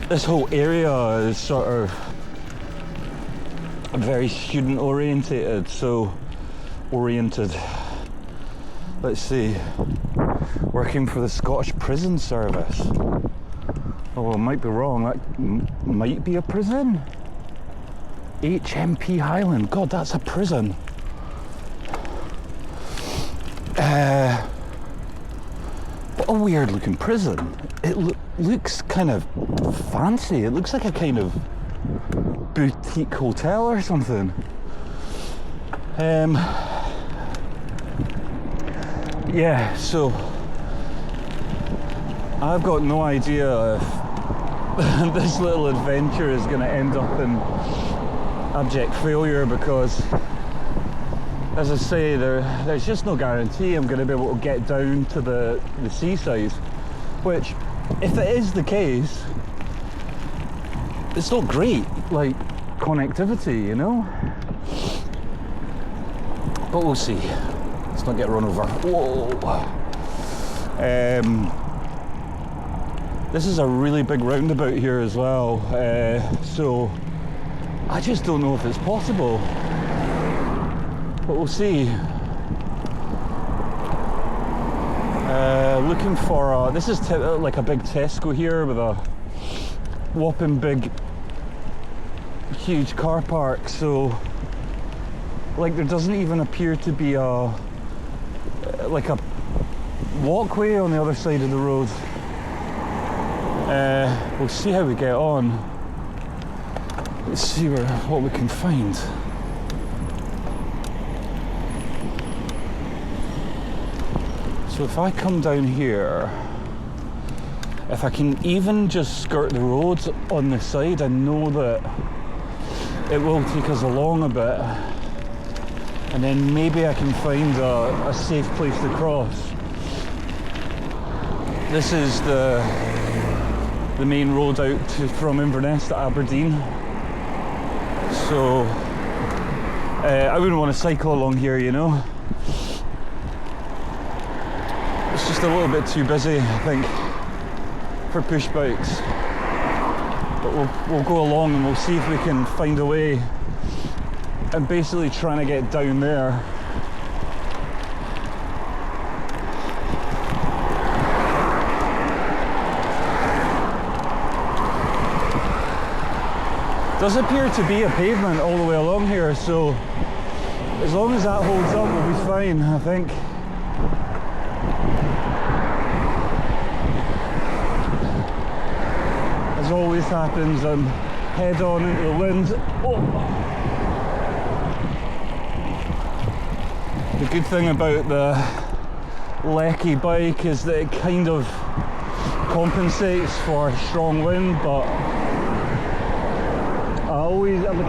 this whole area is sort of very student oriented, let's see, working for the Scottish Prison Service. Oh, I might be wrong, that might be a prison? HMP Highland, God, that's a prison. What a weird looking prison. It looks kind of fancy. It looks like a kind of boutique hotel or something. Yeah, so I've got no idea if this little adventure is going to end up in abject failure, because, as I say, there's just no guarantee I'm going to be able to get down to the seaside, which, if it is the case, it's not great, like, connectivity, you know? But we'll see. Let's not get run over. Whoa! This is a really big roundabout here as well, so I just don't know if it's possible. But we'll see. Looking for this is like a big Tesco here with a whopping big, huge car park. So, like, there doesn't even appear to be a walkway on the other side of the road. We'll see how we get on. Let's see what we can find. So if I come down here, if I can even just skirt the roads on the side, I know that it will take us along a bit, and then maybe I can find a safe place to cross. This is the main road out from Inverness to Aberdeen. So I wouldn't want to cycle along here, you know. It's just a little bit too busy, I think, for push bikes. But we'll go along and we'll see if we can find a way. I'm basically trying to get down there. Does appear to be a pavement all the way along here, so as long as that holds up, we'll be fine, I think. As always happens, I'm head on into the wind. Oh. The good thing about the Lecky bike is that it kind of compensates for strong wind, but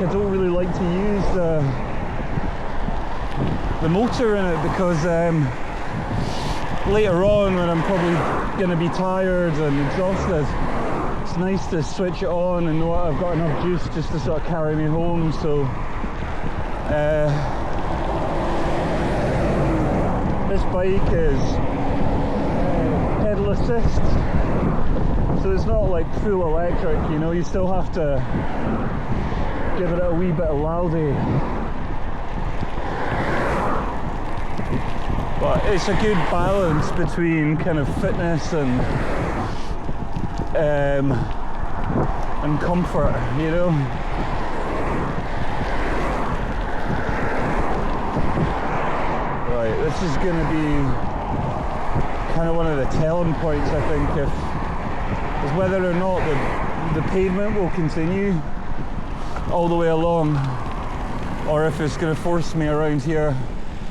I don't really like to use the motor in it, because later on, when I'm probably going to be tired and exhausted, it's nice to switch it on and know I've got enough juice just to sort of carry me home. So this bike is pedal assist, so it's not like full electric, you know, you still have to give it a wee bit of loudy. But it's a good balance between kind of fitness and comfort, you know. Right, this is going to be kind of one of the telling points, I think, is whether or not the pavement will continue all the way along, or if it's going to force me around here.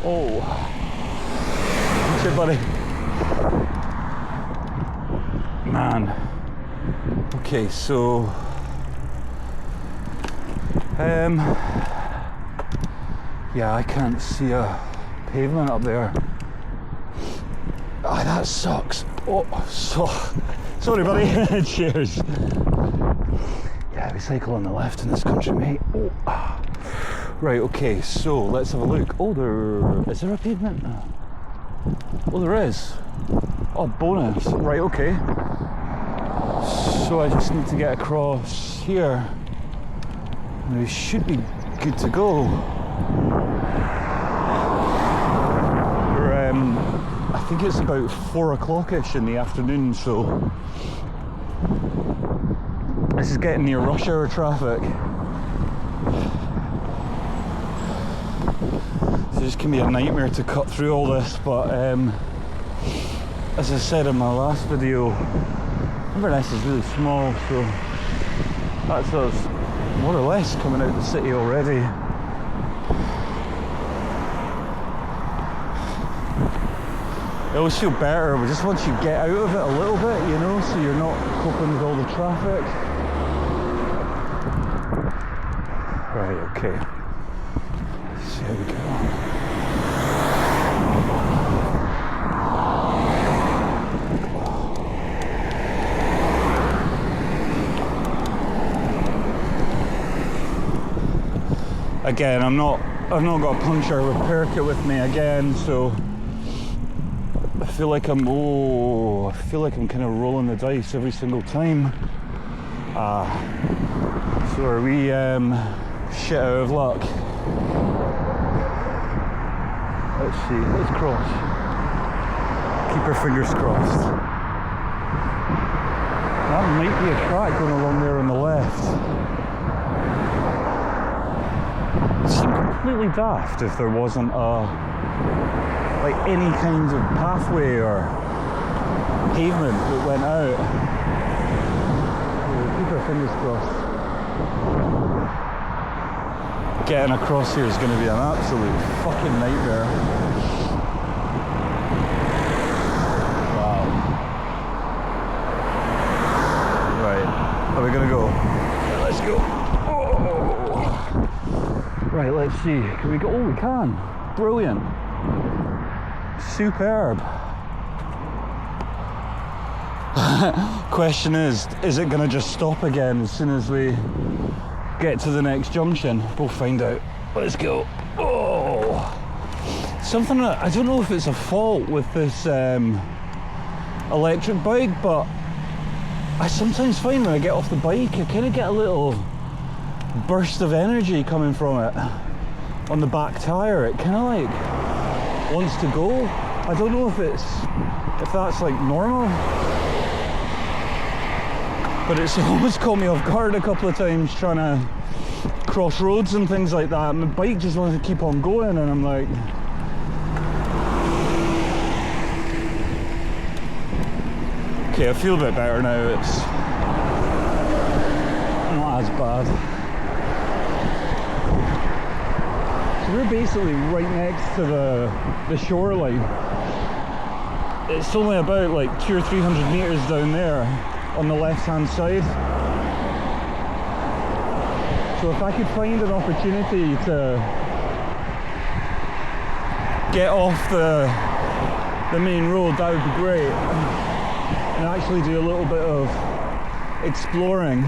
Oh, shit, buddy. Man. Okay, so yeah, I can't see a pavement up there. Ah, that sucks. Oh, sorry, buddy. Cheers. Yeah, we cycle on the left in this country, mate. Oh. Right, okay, so let's have a look. Oh, is there a pavement? Oh, there is. Oh, bonus. Right, okay. So I just need to get across here. And we should be good to go. I think it's about 4 o'clock-ish in the afternoon, so this is getting near rush hour traffic. So this can be a nightmare to cut through all this, but as I said in my last video, Inverness is really small, so that's us more or less coming out of the city already. I always feel better, but just once you get out of it a little bit, you know, so you're not coping with all the traffic. Right, okay. Let's see how we go. Again, I've not got a puncher or a repair kit with me again, so I feel like I'm kind of rolling the dice every single time. So are we shit out of luck? Let's see, let's cross. Keep our fingers crossed. That might be a track going along there on the left. It seemed completely daft if there wasn't like any kind of pathway or pavement that went out. Keep our fingers crossed. Getting across here is going to be an absolute fucking nightmare. Wow. Right, are we going to go? Right, let's go. Oh. Right, let's see. Can we go? Oh, we can. Brilliant. Superb. Question is it going to just stop again as soon as we get to the next junction? We'll find out. Let's go. Oh, something that, I don't know if it's a fault with this electric bike, but I sometimes find when I get off the bike, I kind of get a little burst of energy coming from it on the back tire. It kind of like wants to go. I don't know if that's like normal, but it's almost caught me off guard a couple of times trying to cross roads and things like that. My bike just wants to keep on going, and I'm like, okay, I feel a bit better now. It's not as bad. So we're basically right next to the shoreline. It's only about like 200 or 300 meters down there on the left hand side. So if I could find an opportunity to get off the main road, that would be great, and actually do a little bit of exploring.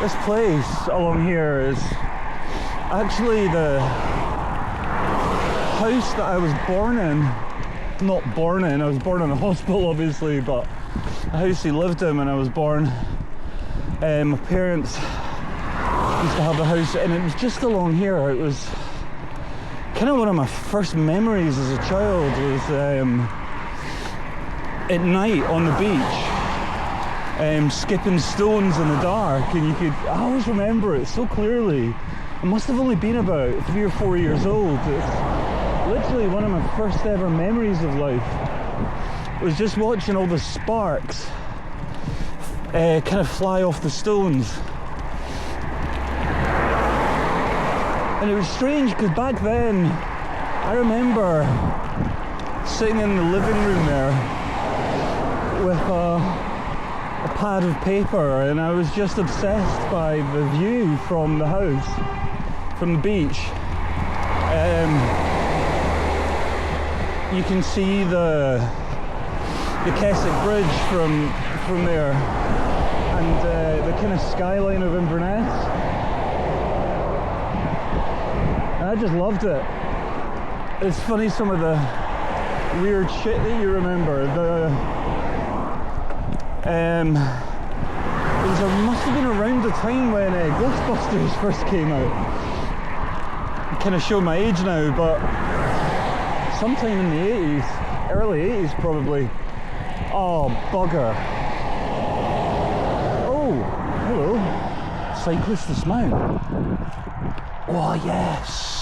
This place along here is actually the house that I was born in. Not born in, I was born in a hospital obviously, but the house he lived in when I was born. My parents used to have a house, and it was just along here. It was kind of one of my first memories as a child, was at night on the beach, skipping stones in the dark, and I always remember it so clearly. I must have only been about 3 or 4 years old. It's literally one of my first ever memories of life. It was just watching all the sparks kind of fly off the stones. And it was strange because back then, I remember sitting in the living room there with a pad of paper, and I was just obsessed by the view from the house, from the beach. You can see the Keswick Bridge from there, and the kind of skyline of Inverness. And I just loved it. It's funny, some of the weird shit that you remember. Must have been around the time when Ghostbusters first came out. I kind of show my age now, but sometime in the 80s, early 80s probably. Oh, bugger. Oh, hello. Cyclist dismount. Oh, yes.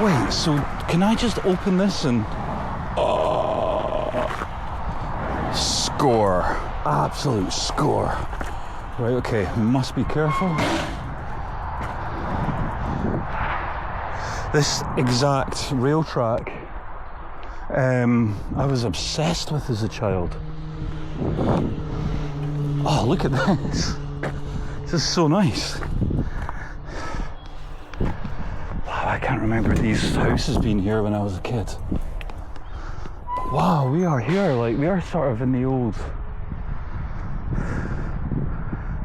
Wait, so can I just open this and... Score. Absolute score. Right, okay, must be careful. This exact rail track, I was obsessed with as a child. Oh, look at this. This is so nice. I can't remember these houses being here when I was a kid. Wow, we are here, like we are sort of in the old,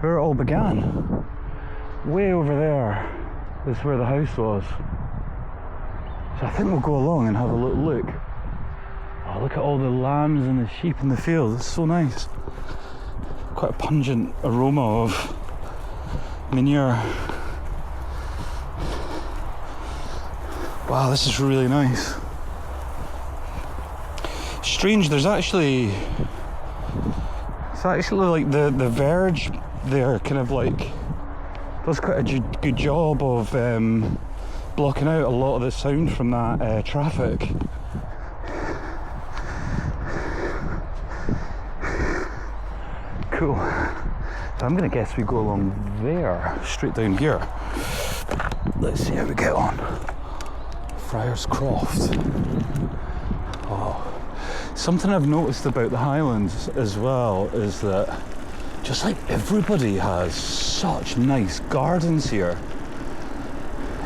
where it all began. Way over there is where the house was. So I think we'll go along and have a little look. Oh, look at all the lambs and the sheep in the field. It's so nice. Quite a pungent aroma of manure. Wow, this is really nice. Strange, it's actually like the verge there kind of like does quite a good job of blocking out a lot of the sound from that traffic. Cool. So I'm gonna guess we go along there, straight down here. Let's see how we get on. Friars Croft. Oh. Something I've noticed about the Highlands as well is that just like everybody has such nice gardens here.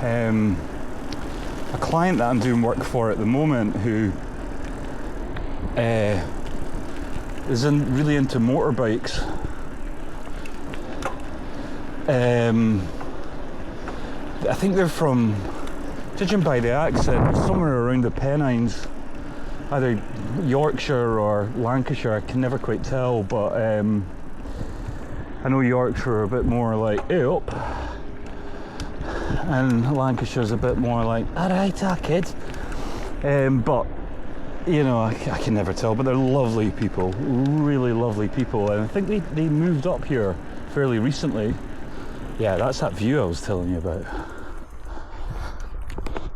A client that I'm doing work for at the moment who is really into motorbikes. I think they're from, judging by the accent, somewhere around the Pennines, either Yorkshire or Lancashire. I can never quite tell, but I know Yorkshire are a bit more like up, and Lancashire's a bit more like alright, kid. But you know, I can never tell. But they're lovely people, really lovely people, and I think they moved up here fairly recently. Yeah, that's that view I was telling you about.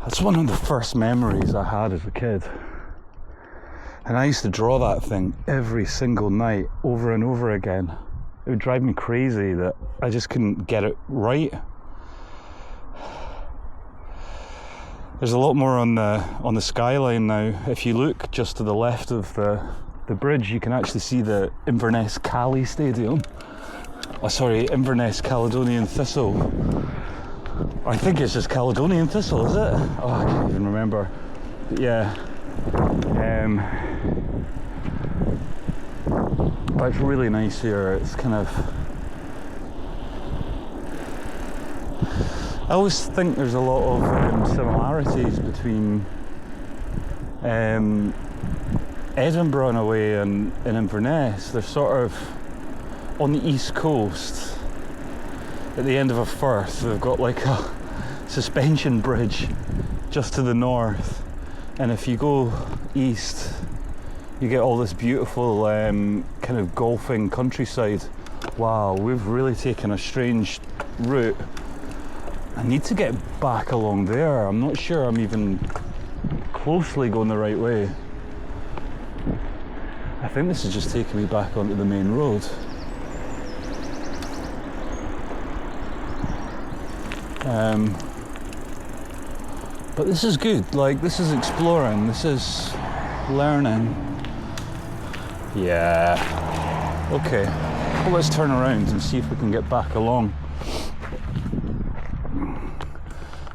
That's one of the first memories I had as a kid. And I used to draw that thing every single night, over and over again. It would drive me crazy that I just couldn't get it right. There's a lot more on the skyline now. If you look just to the left of the bridge, you can actually see the Inverness Cali Stadium. Oh, sorry, Inverness Caledonian Thistle. I think it's just Caledonian Thistle, is it? Oh, I can't even remember. But yeah. But it's really nice here. It's kind of... I always think there's a lot of similarities between Edinburgh in a way and Inverness. They're sort of on the east coast, at the end of a firth. They've got like a suspension bridge just to the north, and if you go east you get all this beautiful kind of golfing countryside. Wow, we've really taken a strange route. I need to get back along there. I'm not sure I'm even closely going the right way. I think this is just taking me back onto the main road. But this is good, like this is exploring, this is learning. Yeah. Okay, well, let's turn around and see if we can get back along.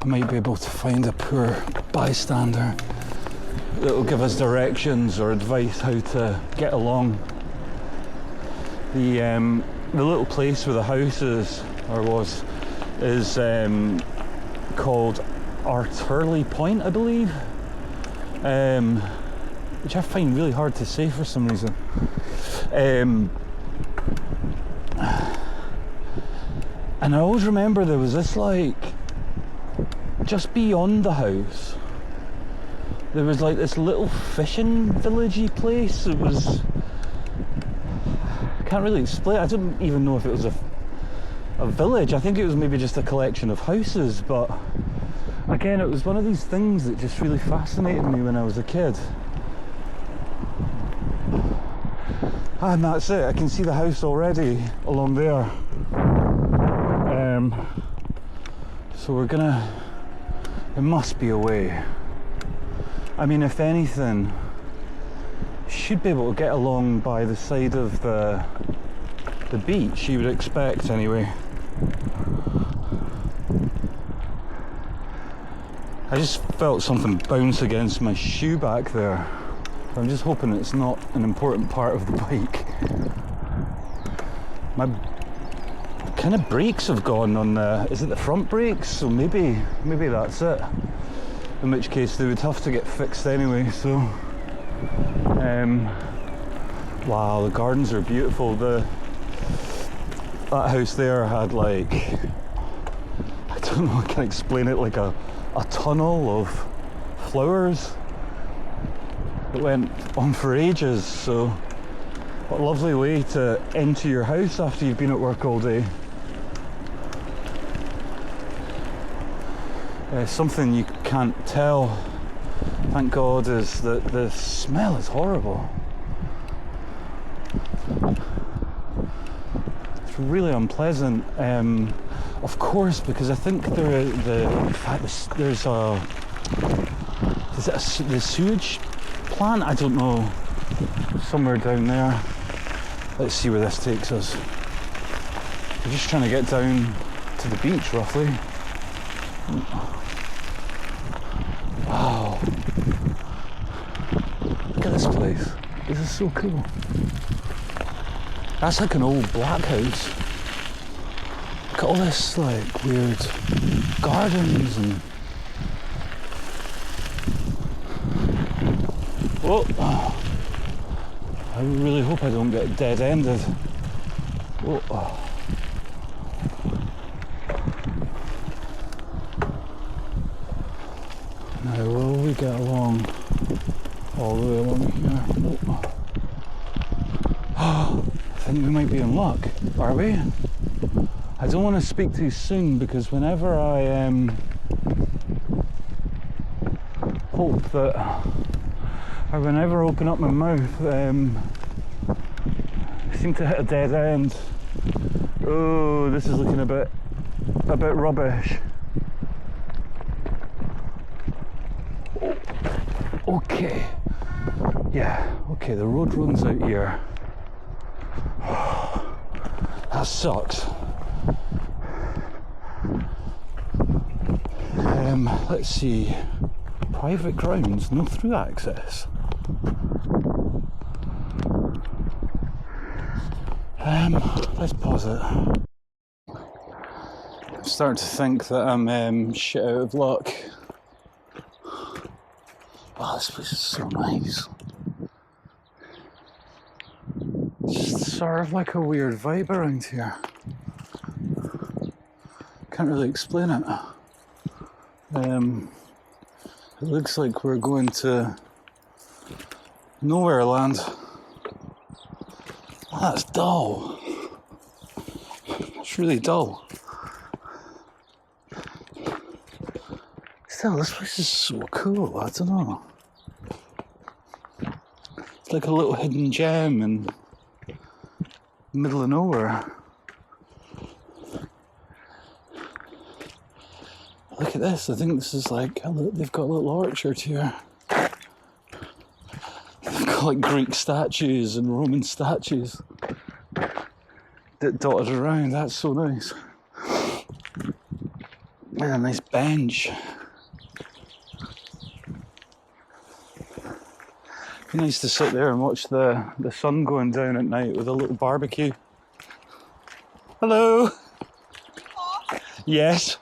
I might be able to find a poor bystander that will give us directions or advice how to get along. The little place where the house is, or was, is called Alturlie Point, I believe, which I find really hard to say for some reason. And I always remember there was this, like, just beyond the house, there was like this little fishing villagey place. It was, I can't really explain. I don't even know if it was a village. I think it was maybe just a collection of houses, but again, it was one of these things that just really fascinated me when I was a kid. And that's it. I can see the house already along there. So we're gonna, there must be a way. I mean, if anything, should be able to get along by the side of the beach, you would expect anyway. I just felt something bounce against my shoe back there. I'm just hoping it's not an important part of the bike. My kind of brakes have gone on the, is it the front brakes? So maybe that's it. In which case they would have to get fixed anyway, so. Wow, the gardens are beautiful. That house there had, like, I don't know, I can't explain it, like a tunnel of flowers that went on for ages. So what a lovely way to enter your house after you've been at work all day. Something you can't tell, thank God, is that the smell is horrible. It's really unpleasant. Of course, because I think there's the sewage plant? I don't know. Somewhere down there. Let's see where this takes us. We're just trying to get down to the beach, roughly. Wow. Look at this place. This is so cool. That's like an old black house. Look at all this, like, weird gardens and... Whoa. I really hope I don't get dead-ended. Whoa. Now, will we get along all the way along here? Nope. I think we might be in luck. Are we? I don't want to speak too soon, because whenever I hope that, or whenever I open up my mouth, I seem to hit a dead end. Oh, this is looking a bit rubbish. Okay. Yeah, okay, the road runs out here. That sucks. Let's see. Private grounds, no through access. Let's pause it. I'm starting to think that I'm shit out of luck. Wow, this place is so nice. It's just sort of like a weird vibe around here. Can't really explain it. It looks like we're going to nowhere land. Oh, that's dull. It's really dull. Still, this place is so cool. I don't know. It's like a little hidden gem in the middle of nowhere. Look at this. I think this is like, they've got a little orchard here. They've got like Greek statues and Roman statues that dotted around. That's so nice. And a nice bench. Be nice to sit there and watch the sun going down at night with a little barbecue. Hello. Yes.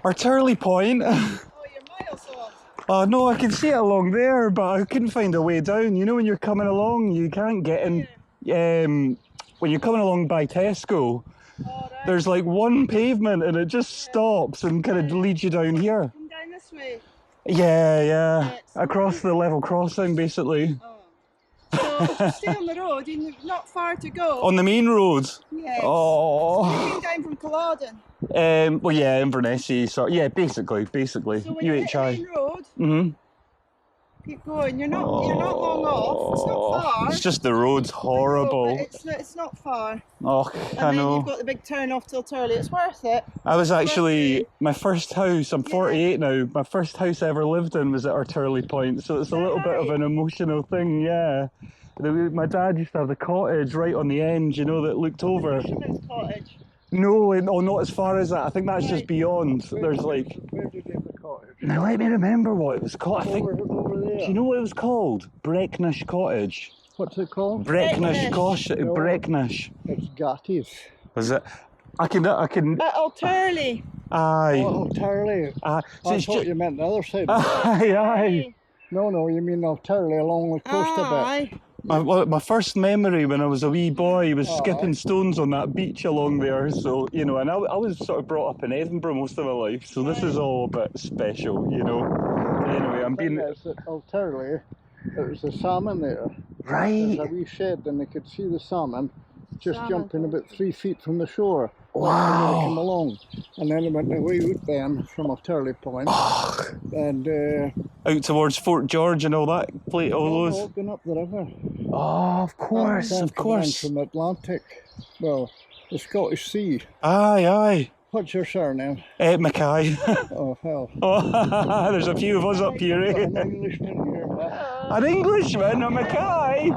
Alturlie Point. Oh, you're miles off. Oh no, I can see it along there, but I couldn't find a way down. You know when you're coming along, you can't get in. When you're coming along by Tesco, there's like one pavement and it just stops and kind of leads you down here. Come down this way. Yeah. Across the level crossing, basically. Oh. So stay on the road, and not far to go. On the main road? Yes. Oh. So you came down from Culloden? Well, yeah, Inverness, yeah, basically. So when you hit the main road, keep going. You're not long off. It's not far. It's just the road's horrible. It's not far. Oh, I know. And then you've got the big turn off till Alturlie. It's worth it. I was actually, my first house, I'm 48 now, my first house I ever lived in was at Alturlie Point, so it's a little bit of an emotional thing, yeah. My dad used to have the cottage right on the end, you know, that looked over. Fisherman's cottage. No, not as far as that. I think that's just beyond. There's like... Where did you have the cottage? Now let me remember what it was called. I think... Over there. Do you know what it was called? Brecknish Cottage. What's it called? Brecknish. No. Brecknish. It's Gatties. Was it? I can... At Alturlie. Aye. Oh, Alturlie. So I it's thought you meant the other side. Aye. No, you mean Alturlie along the coast a bit. My first memory when I was a wee boy was skipping stones on that beach along there, so, you know, and I was sort of brought up in Edinburgh most of my life, so this is all a bit special, you know. Anyway, I'm being... At Alturlie, there was a salmon there. Right. There's a wee shed and they could see the salmon just jumping about 3 feet from the shore. Wow. They came along. And then they went away out then from Alturlie Point. And... out towards Fort George and all that, all those... Going up the river. Oh, of course. From the Atlantic. Well, the Scottish Sea. Aye. What's your surname? Mackay. Oh, hell. Oh, there's a few of us up here, eh? An Englishman here. An Englishman? A Mackay?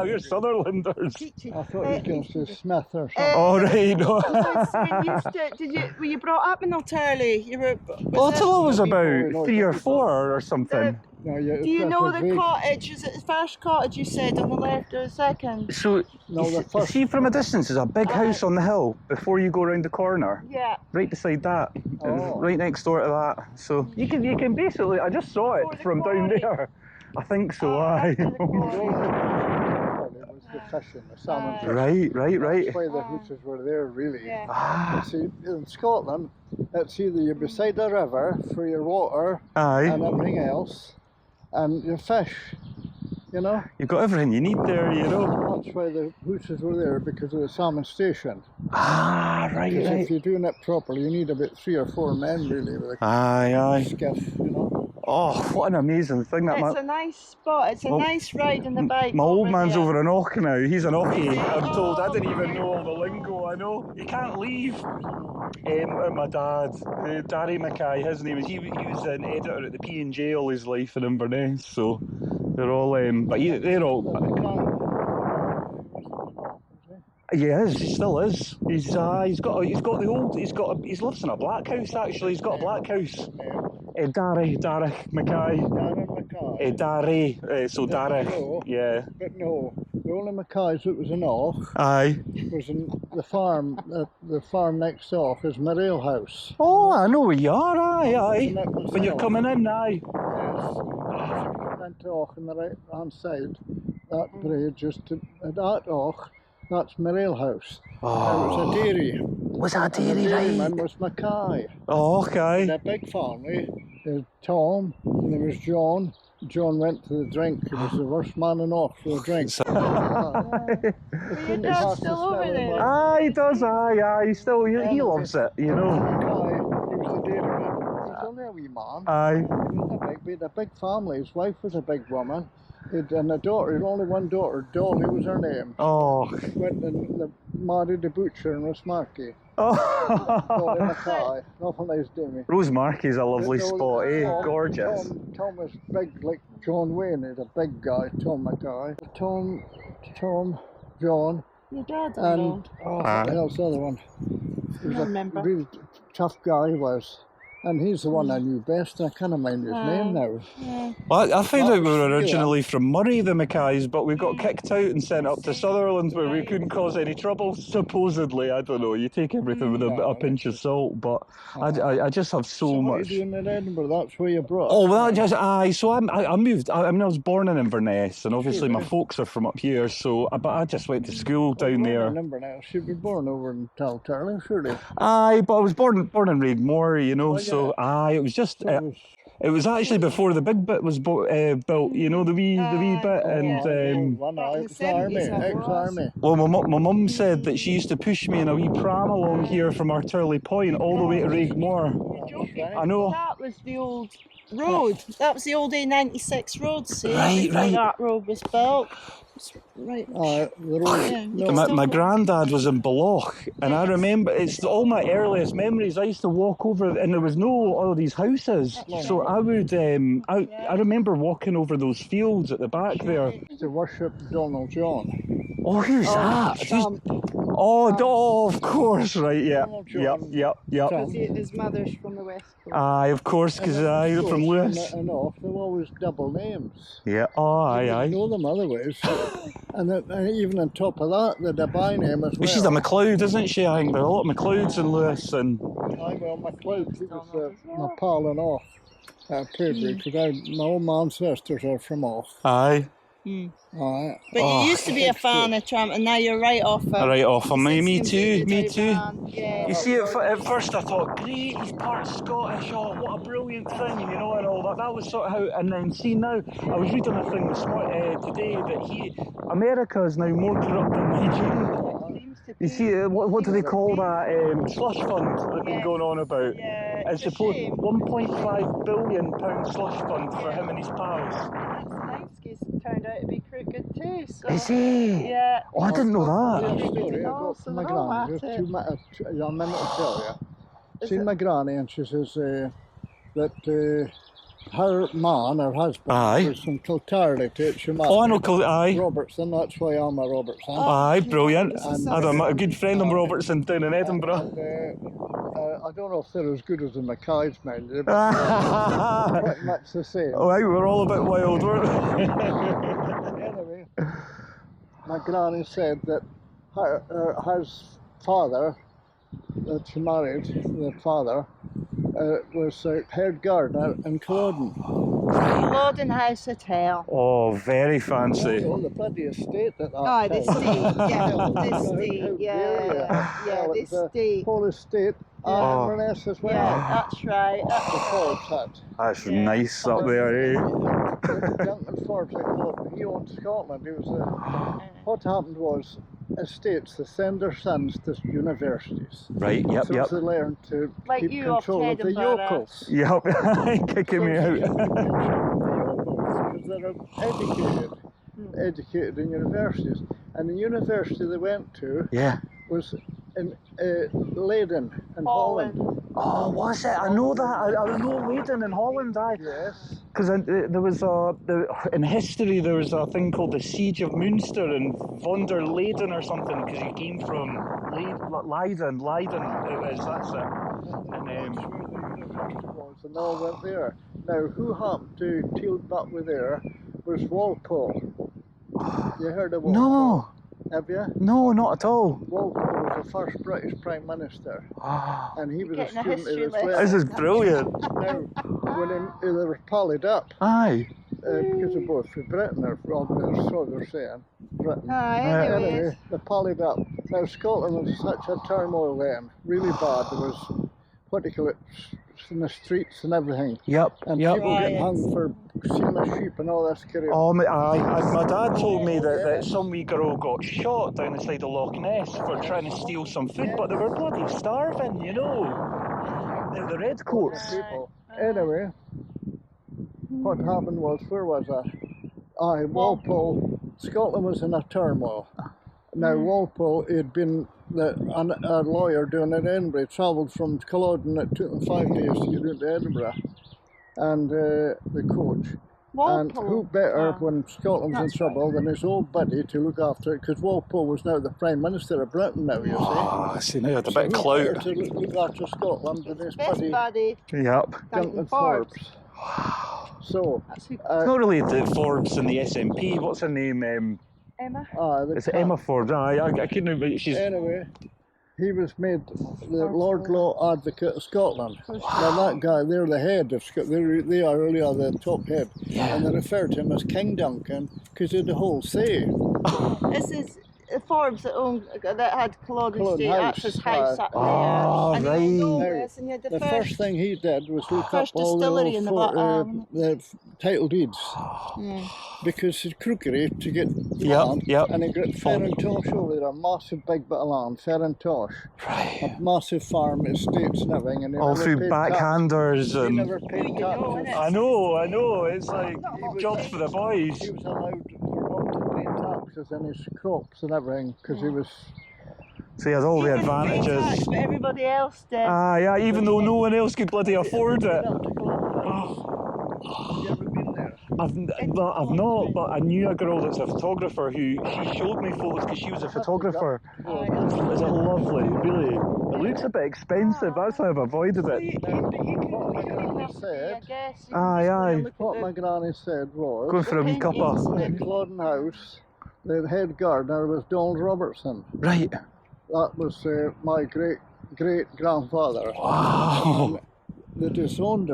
We're Sutherlanders. I thought you were going to say Smith or something. Oh, right, no. Were you brought up in Alturlie? Well, until I was about 3 or 4 or something. No, do you know the cottage? Is it the first cottage you said on the left or the second? So, you see from a distance, there's a big house on the hill before you go around the corner. Yeah. Right beside that. Right next door to that. So you can basically, I just saw it from down there. I think so, aye. It was the fishing, the salmon fishing. Right. That's why the houses were there, really. Yeah. See, in Scotland, it's either you're beside the river for your water and everything else, and your fish, you know. You've got everything you need there, you know. That's why the houses were there, because of the salmon station. Right. If you're doing it properly, you need about 3 or 4 men, really, with a skiff, you know. Oh, what an amazing thing that It's a nice spot. It's a nice ride on the bike. My old man's over in Och now. He's an Ochie. I'm told. I didn't even know all the lingo. I know. You can't leave. My dad, Darry Mackay, his name is. He was an editor at the P&J all his life in Inverness. So they're all. But they're all. Yeah, he still is. He lives in a black house actually. He's got a black house. Darry Mackay. Darry, so Darry. Yeah. But no, the only Mackays that was in Och was in the farm. The farm next to Och is Moray House. Oh, I know where you are. Aye. When you're coming in, aye. Yes. Into Och on the right hand side. That bridge just at Och. That's Moray House. Oh. It was a dairy. Was that a dairy, the right? dairyman was Mackay. Oh, okay. A big family. There's Tom, and there was John. John went to the drink. He was the worst man in Och for the drink. Your dad's still over there? Aye, he does, aye. He loves it, you know. Mackay, he was the dairyman. He was only a wee man. Aye. He had a big family. His wife was a big woman. And a daughter, he had only one daughter, Dolly was her name. Oh. Went and married the butcher in Rosemarkie. Oh. Dolly Mackay, awful nice Damie. Rosemarkie's a lovely spot, eh? Gorgeous. Tom was big like John Wayne, he's a big guy, Tom Mackay. Tom, John. Your dad's and what the hell's the other one? He was I remember. Really tough guy he was. And he's the one I knew best. I can't mind his name now. Yeah. Well, I found out we were originally from Moray, the Mackays, but we got kicked out and sent up to Sutherland where we couldn't cause any trouble, supposedly. I don't know, you take everything with a pinch of salt, but I just have so What much... are you doing in Edinburgh? That's where you brought up. Oh, well, just, so I moved, I mean, I was born in Inverness, and obviously my folks are from up here, so, but I just went to school down there. In Inverness, you'd be born over in Alturlie, surely. Aye, but I was born in Raidmore, you know, so aye, it was just... It was actually before the big bit was built, you know, the wee bit, and ex-army. well, my mum said that she used to push me in a wee pram along here from Alturlie Point all the way to Raigmore. I know. That was the old road. That was the old A96 road, see? Right, before right. that road was built. Right. The road. My granddad was in Beloch, and I remember, it's all my earliest memories. I used to walk over, and there was no all these houses, so I would, I remember walking over those fields at the back there. To worship Donald John. Oh, who's that? Oh, of course, right, yeah. Yep. Because his mother's from the West Coast. Aye, of course, because you're from Lewis. And off, they're always double names. Yeah, aye. You know them otherwise. and even on top of that, the Dubai name as well. She's a MacLeod, isn't she? I think there are a lot of MacLeods in Lewis. And... Aye, well, MacLeod, he was my pal and off. Paisley, because my own ancestors are from off. Aye. Aye. But you used to be a fan of Trump, and now you're right off of... Right off of me too. Yeah. You see, at first I thought, great, he's part Scottish, oh, what a brilliant thing, you know, and all that. That was sort of how, and then see now, I was reading a thing today that America is now more corrupt than Beijing. You see, what do they call that slush fund that's been going on about? Yeah, It's supposed £1.5 billion slush fund for him and his pals. He's turned out to be crooked too. So. Is he? Yeah. Oh, I didn't know that. Story I got from my granny. Just a minute to tell you. Seen my granny, and she says that her man, her husband, was from Alturlie to Chimay. Oh, I know, aye. Robertson, that's why I'm a Robertson. Aye, brilliant. I had a good friend of Robertson down in Edinburgh. I don't know if they're as good as the Mackays, mind you, but pretty much the same. Oh, aye, we were all a bit wild, weren't we? Anyway, my granny said that his father, that she married, the father, was head gardener in Culloden. Culloden House Hotel. Oh, very fancy. Oh, the bloody estate that the estate, the estate. Whole estate, Inverness as well. Yeah, that's right. The Forbes hut. That's nice up there, eh? Duncan Forbes, he owned Scotland. He was what happened was, estates, they send their sons to universities. Right, yep. So they learn to keep control of the yokels. Yep, kicking me out. Because they're educated in universities. And the university they went to was in Leiden in Holland. Oh, was it? I know that. I know Leiden in Holland, aye. Yes. Because there was in history there was a thing called the Siege of Munster and von der Leyden or something, because he came from Leiden it is, that's it. And all went there. Now, who happened to team up with there was Walpole. You heard of Walpole? No. Have you? No, not at all. Walpole was the first British Prime Minister, and he was a student of his level. This is brilliant. Now, when they were pallied up, aye, because they're both from Britain, or so they're saying, Britain. Anyway, they pallied up. Now, Scotland was such a turmoil then, really bad. There was, what do you call it, in the streets and everything. Yep. And people get hung for stealing a sheep and all this carry on. Oh, my dad told me that some wee girl got shot down the side of Loch Ness for trying to steal some food, but they were bloody starving, you know. They're the redcoats. People. Anyway, what happened was, where was I? Walpole. Scotland was in a turmoil. Now, Walpole, he'd been a lawyer doing it in Edinburgh. He travelled from Culloden. It took him 5 days to get into Edinburgh. And the coach. And who better when Scotland was in That's trouble than his old buddy to look after it, because Walpole was now the Prime Minister of Britain now, you see. Ah, see, now you had a So bit of who better clout. to look after Scotland than his Best buddy buddy. Yep. Duncan Forbes. Forbes. So, That's who. It's not really the Forbes and the SNP. What's her name? Emma. It's Emma Forbes. I couldn't remember. She's anyway, he was made the Lord Law Advocate of Scotland. Now that guy, they're the head of Scotland. They are really are the top head. Yeah. And they refer to him as King Duncan because he had the whole say. This is Forbes that had Culloden Culloden Street. House, That's his house up there. Oh, and right. you all know Now, this, and you had The first thing he did was look up first all the distillery in the old the title deeds Yeah. because it's crookery to get Yep, land. yep. And he got Ferrantosh over there, a massive big bit of land, Ferrantosh. right. A massive farm, estates and everything. And he All never through paid tax. backhanders He and. never paid You know, taxes. innit? I know. It's like jobs for the boys. He was allowed to pay taxes in his crops and everything because he was. So he has all the He didn't pay tax, advantages. but everybody else did. Yeah, even though no one else could bloody afford it. Have you ever been there? I've not, but I knew a girl that's a photographer who she showed me photos because she was a photographer. Is it lovely? Really? It looks a bit expensive. That's why I've avoided Well, it. you can have to be, I said- guess. You Aye, just go aye. and look at What the- my granny said was. Going for a wee cuppa. At Culloden House, the head gardener was Donald Robertson. Right. That was my great grandfather. Wow. The disowned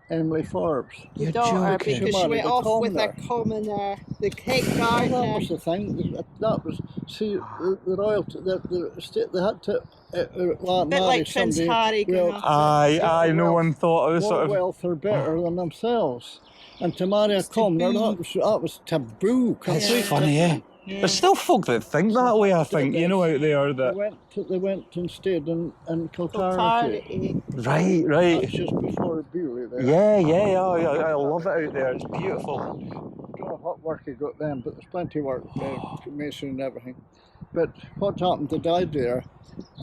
Emily Forbes. the daughter, joking. because She she married went a off with a commoner. commoner, the head That gardener. was the thing. That was see the royalty. The state they had to Bit marry like Prince somebody. Harry going off. Aye, no one thought it was more sort of. wealth or better than themselves. And to marry a commoner, that was taboo. It's completely. funny, eh? Yeah. There's still folk that think that way, I think, you know, out there that. They went and stayed in Kiltarnity. Totality. Right. That's just before Bewley there. Yeah, I love it out there. It's beautiful. I don't know what work he got then, but there's plenty of work, masonry and everything. But what happened, they died there,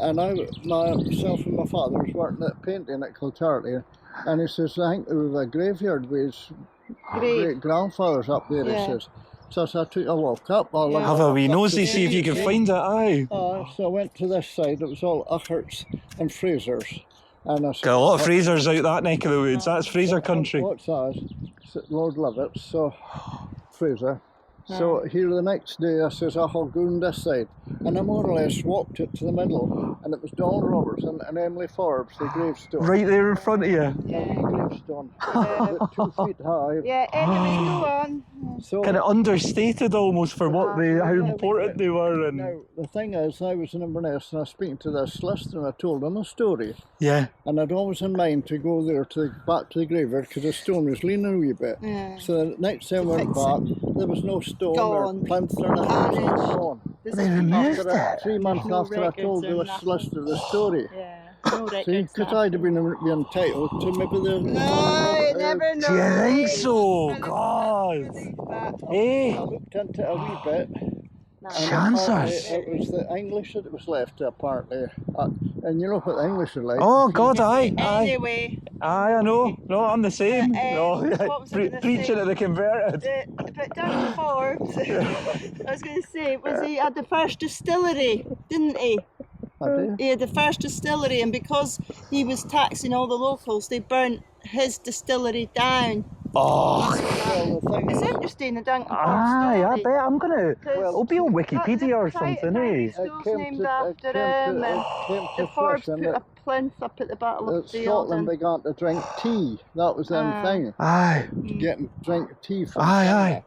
and myself and my father was working at painting at Kiltarnity, and he says, I think there was a graveyard with his great grandfathers up there, Yeah. he says. So I took a walk up. Have a wee nosy, see if you can find it, aye. So I went to this side, it was all Uckerts and Frasers. And I said, Got a lot of Frasers out that neck of the woods. That's Fraser country. What's that? Lord Lovett, so Fraser. So here the next day I says, I'll go on this side. And I more or less walked it to the middle. And it was Donald Robertson and Emily Forbes, the gravestone. Right there in front of you. The gravestone. About 2 feet high. Yeah, anyway, go on. So Kind of understated almost for what how important they were. And now the thing is, I was in Inverness and I was speaking to this solicitor and I told him a story. yeah. And I'd always in mind to go there back to the graveyard because the stone was leaning a wee bit. Yeah. So the next time I went Fix back, there was no stone Gone. or plinth or anything. It was all gone. This They is removed After it. 3 months No after I told records the or nothing. solicitor the story. Yeah, no See, records. because I'd have been entitled to maybe the. No, you never know. Do you think so? Release God. that. Eh? I looked into it a wee bit. No. And Chancers. apparently it was the English that was left, apparently. And you know what the English are like. Oh, God, aye. Anyway, I know. No, I'm the same. No, what was I gonna preaching say? at the converted. but Duncan Forbes, I was going to say, he had the first distillery, didn't he? I do. He had the first distillery, and because he was taxing all the locals, they burnt his distillery down. Oh, Well, the thing It's is, interesting, the Duncan Forbes aye, I story. bet I'm gonna. It'll be on Wikipedia or That's the something, primary eh? school's came named to- it after came him, to- and it came to the Forbes fruition put that- a plinth up at the Battle of Field. Scotland And, began to drink tea. That was the thing. Aye. Drink tea from Aye, China. aye.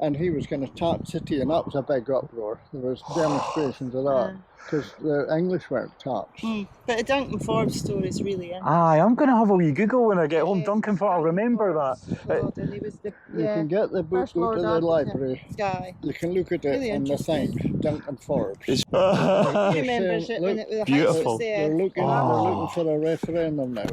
And he was going to tax the tea, and that was a big uproar. There was demonstrations of that because the English weren't taxed. But the Duncan Forbes story is really interesting. Aye, I'm gonna have a wee Google when I get home. Duncan Forbes, I'll remember that. Lord, and he was the You can get the book First out Lord of the Advocate. library. guy. You can look at it Really and the thing, Duncan Forbes. He remembers it when it was the house Beautiful. was there. They're looking for a referendum now.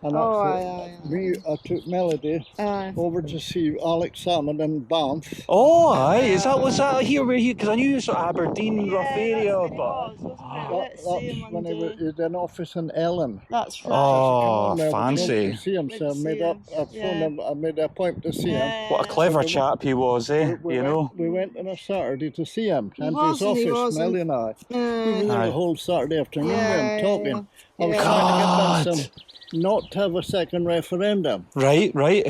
And Oh, I took Melody Aye. over to see Alex Salmon in Banff. Oh, aye. Was that here where you? Because I knew you sort of Aberdeen, rough area, that's what it but was, wasn't it? let's see him That's one when he day. had an office in Ellen. That's right. Oh, Now, I went fancy. to see him, so I Let's made see up. him. I phoned him. I made an appointment to see him. What a clever we- chap he was, eh? We You know? went on a Saturday to see him, He and to his wasn't, he office, wasn't. Melly and I. We were there Aye. the whole Saturday afternoon with him talking. I was yeah. trying to get God. them not to have a second referendum, Right, right.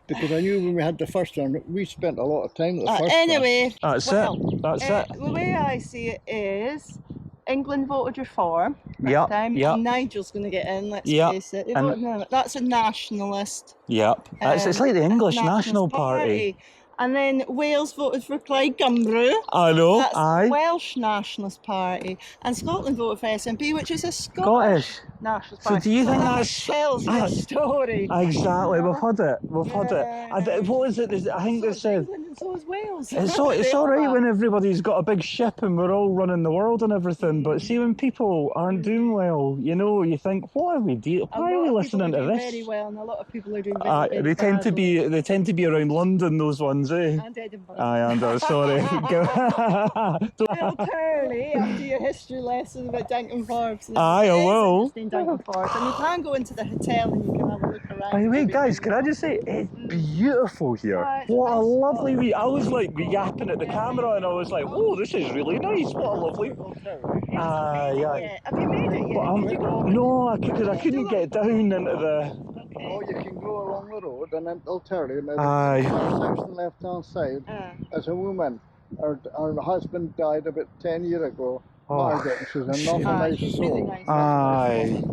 because I knew when we had the first one, we spent a lot of time at the first one. Anyway, That's well, it. That's it. the way I see it is, England voted reform this Yep, time. yep. Nigel's going to get in, let's Yep, face it. They and- voted no. That's a nationalist. Yep. It's like the English National Party. And then Wales voted for Plaid Cymru. I know, That's aye. the Welsh Nationalist Party. And Scotland voted for SNP, which is a Scottish Scottish. Nationalist So Party. do you think that that's... tells you the story? Exactly, we've had it. We've had it. What is it? I think So they is said... England and so is Wales. It's They all right are. when everybody's got a big ship and we're all running the world and everything, but see when people aren't doing well, you know, you think, what are we doing? Why are we listening to this? Very well, and a lot of people are doing very, very They tend to badly. be around London, those ones, eh? And Edinburgh. Aye, and sorry. Alturlie, after your history lesson about Duncan Forbes. Aye, I will. Duncan Forbes, and you can go into the hotel and you can have a look around. By the way, guys, can I just say, it's beautiful here. Aye, it's What a nice lovely wee... I was like yapping at the camera and I was like, oh, this is really nice. What a lovely... Aye. Yeah. Have you made it yet? But Did you go? no, I couldn't get down into the... Oh, you can go along the road and then they'll tell you. Now, Aye. the first house on the left-hand side, as a woman, her husband died about 10 years ago. Oh, Margaret, and she's a not a nice She's soul. really nice. Aye.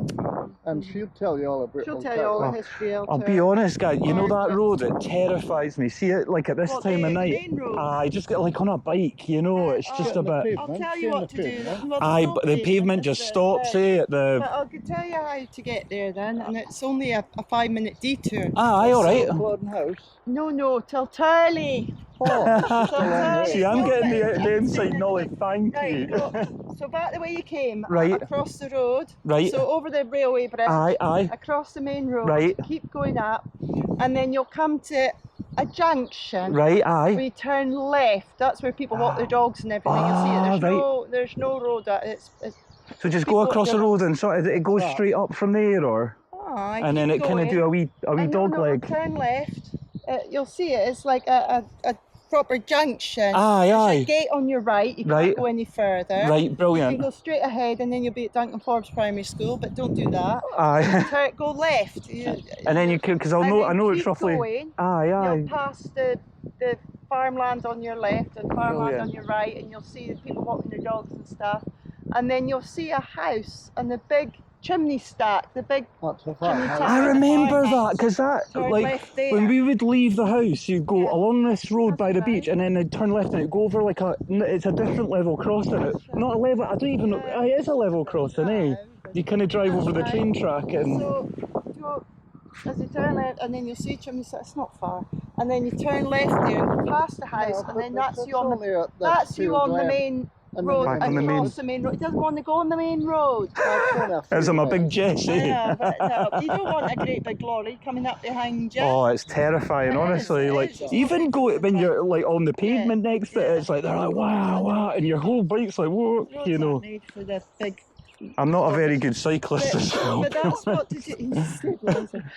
And she'll tell you all about She'll tell you all the Oh, history. I'll be honest, guys, you know that road, it terrifies me. See it like at this What, time the of night. main road? Aye, just get like on a bike, you know, it's just a bit... I'll tell you what to do. Well, Aye, there's but no the pavement just it's stops, ledge. eh, at the... But I'll tell you how to get there then, and it's only a 5-minute detour. Aye, alright. Plodden House. No, Alturlie. Oh, See, I'm getting the inside knowledge, thank Right, you. so back the way you came, Right. across the road, Right. so over the railway bridge, Aye. across the main road, Right. keep going up, and then you'll come to a junction. Right, Where aye. you turn left, that's where people walk their dogs and everything. You'll see it. There's no road. It's So just go across the road and sort of, it goes straight up from there, or? Aye, And then keep it kind of going. do a wee And dog no, leg. Turn left. You'll see it. It's like a proper junction. Aye, There's aye. a gate on your right. You Right. can't go any further. Right, You can brilliant. go straight ahead and then you'll be at Duncan Forbes Primary School, but don't do that. Aye. Go left. And then you can, because I know it's roughly... Going, Aye. you'll pass the farmland on your left and farmland Brilliant. on your right, and you'll see people walking their dogs and stuff. And then you'll see a house and the big chimney stack, the big That's a chimney fact. stack. I remember that, because that, Turn like, left there. when we would leave the house, you'd go Yeah. along this road by the That's beach, and then it'd turn left and it'd go over like it's a different level crossing. It's not a level, I don't even know, it is a level crossing, eh? You kind of drive over the train track and... So, go, as you turn left, and then you'll see chimney stack, it's not far. And then you turn left there and go past the house, and then that's you on the main road, Back on the across the main road. He doesn't want to go on the main road. As I'm a big Jesse. Yeah, but no, you don't want a great big lorry coming up behind you. Oh, it's terrifying, honestly. it Like, is. even when you're like on the pavement next to it, it's like they're like wow, and your whole bike's like whoa, Roads you know. aren't made for the big. I'm not a very good cyclist as well. But that's what to do.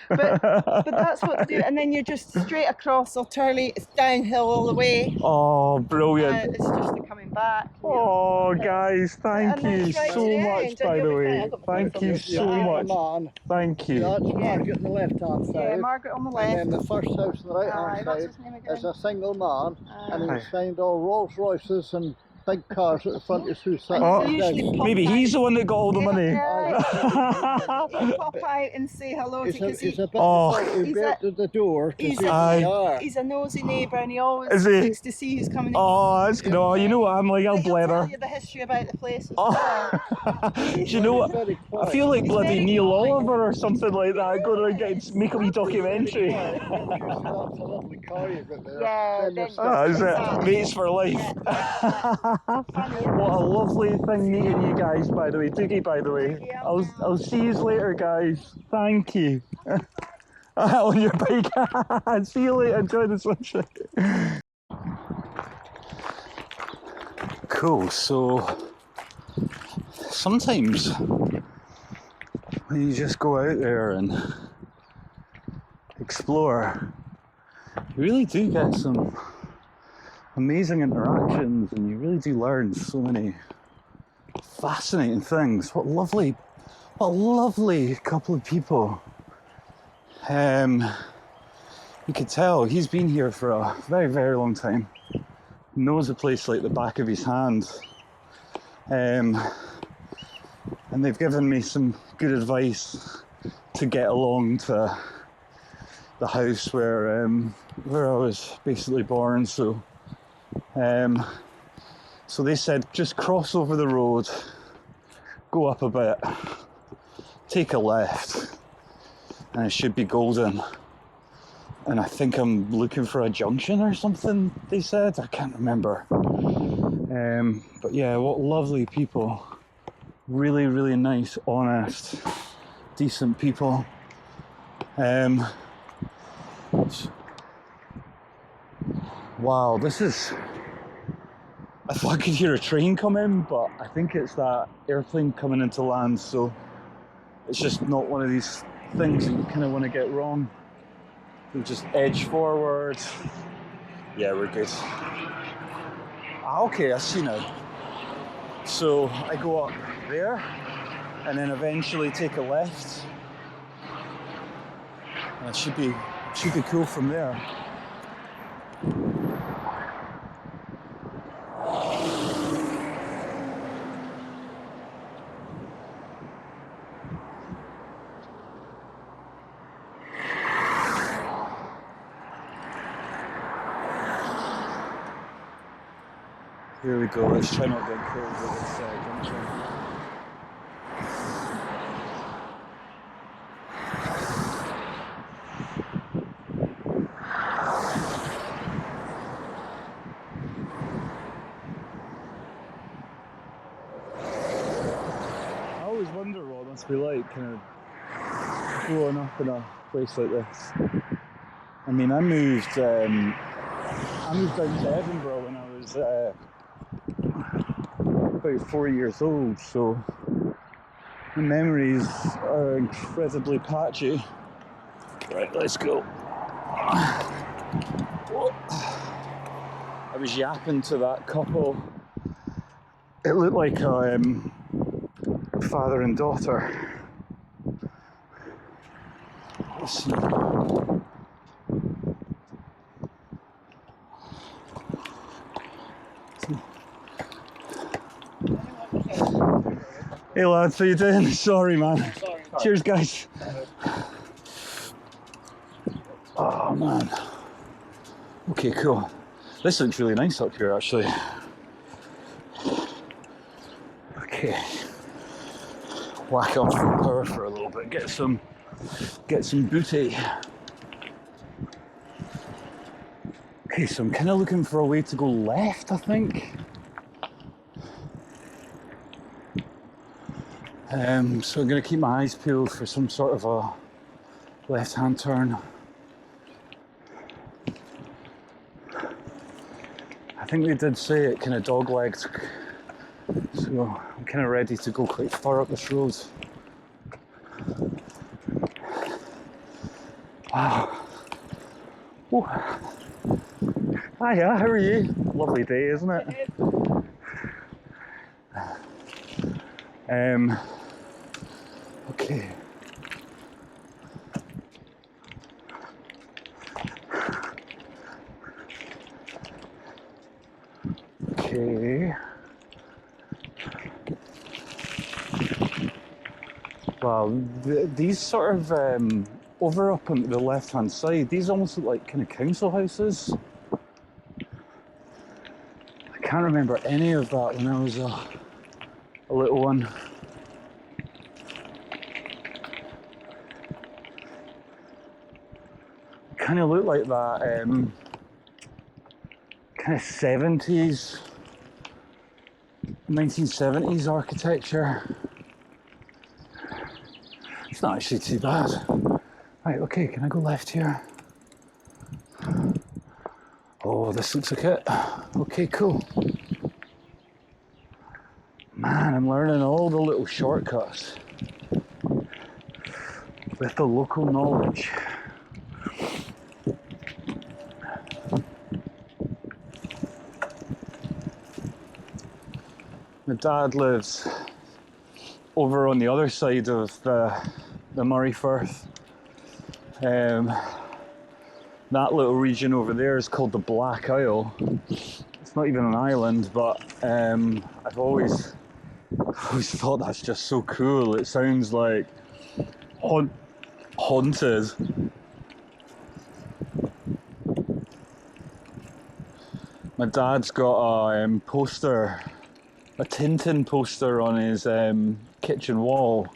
But that's what to do, and then you're just straight across Alturlie. It's downhill all the way. Oh, brilliant. It's just the coming back. Oh, guys, thank And then you it's right so to the much, end, by and the you'll be fine. way. I've got the Thank phone you from so much. Thank you. That's Margaret on the left-hand side. Yeah, Margaret on the left. And then the first house on the Aye, right-hand what's side his name again? is a single man, and Aye. he's found all Rolls Royces and big cars at the front of his house. Oh, usually pop maybe out. he's the one that got all the money. He'll pop out and say hello to He's because a bit Oh. he'll He's be a- up to the door to he's see a- who Aye. they are. he's a nosy neighbour and he always Is he? likes to see who's coming in. Oh, that's good. Oh, you know what? I'm like, I'll He'll blare tell her. you the history about the place as Oh. well. Do you know what? Very I quiet. feel like He's bloody very Neil quiet. Oliver or something like that. Going to make a wee documentary. That's a lovely car you've got there. Yeah, Then then- you're Ah, is Exactly. it? Mates for life. What a lovely thing meeting you guys, by the way. Doogie, by the way. Yeah. I'll see you later, guys. Thank you. On your bike. See you later. Enjoy the sunshine. Cool. So sometimes when you just go out there and explore, you really do get some amazing interactions, and you really do learn so many fascinating things. What a lovely couple of people. You could tell he's been here for a very, very long time. Knows the place like the back of his hand. And they've given me some good advice to get along to the house where I was basically born. So they said just cross over the road, go up a bit, take a left, and it should be golden. And I think I'm looking for a junction or something, they said. I can't remember. But yeah, what lovely people. Really, really nice, honest, decent people. Wow, this is... I thought I could hear a train come in, but I think it's that airplane coming into land, so it's just not one of these things that you kind of want to get wrong. You just edge forward. Yeah, we're good. Ah, okay, I see now. So I go up there and then eventually take a left. And it should be cool from there. Here we go, let's try not to get killed with this junction. I always wonder what it must be like kind of growing up in a place like this. I mean, I moved down to Edinburgh when I was about 4 years old, so the memories are incredibly patchy. Right, let's go. I was yapping to that couple. It looked like a father and daughter. Let's see. Hey lads, how you doing? Sorry man. Sorry. Cheers guys. Oh man. Okay, cool. This looks really nice up here actually. Okay. Whack on full power for a little bit, get some booty. Okay, so I'm kind of looking for a way to go left, I think. So I'm going to keep my eyes peeled for some sort of a left-hand turn. I think they did say it kind of dog-legged, so I'm kind of ready to go quite far up this road. Wow. Oh. Hiya, how are you? Lovely day, isn't it? Okay. Okay. Wow, these sort of over up on the left-hand side, these almost look like kind of council houses. I can't remember any of that when I was a little one. Kind of look like that kind of 70s, 1970s architecture. It's not actually too bad. Right, okay, can I go left here? Oh, this looks like it. Okay, cool. Man, I'm learning all the little shortcuts with the local knowledge. My dad lives over on the other side of the Moray Firth. That little region over there is called the Black Isle. It's not even an island, but I've always thought that's just so cool. It sounds like haunted. My dad's got a poster, a Tintin poster on his kitchen wall,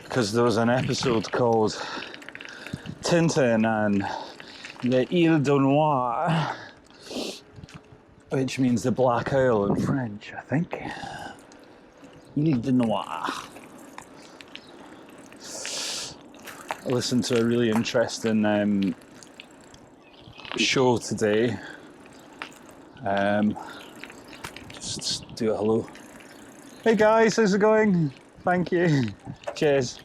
because there was an episode called Tintin and the Île de Noir, which means the Black Isle in French, I think. Île de Noir. I listened to a really interesting show today. Just do a hello. Hey guys, how's it going? Thank you. Cheers.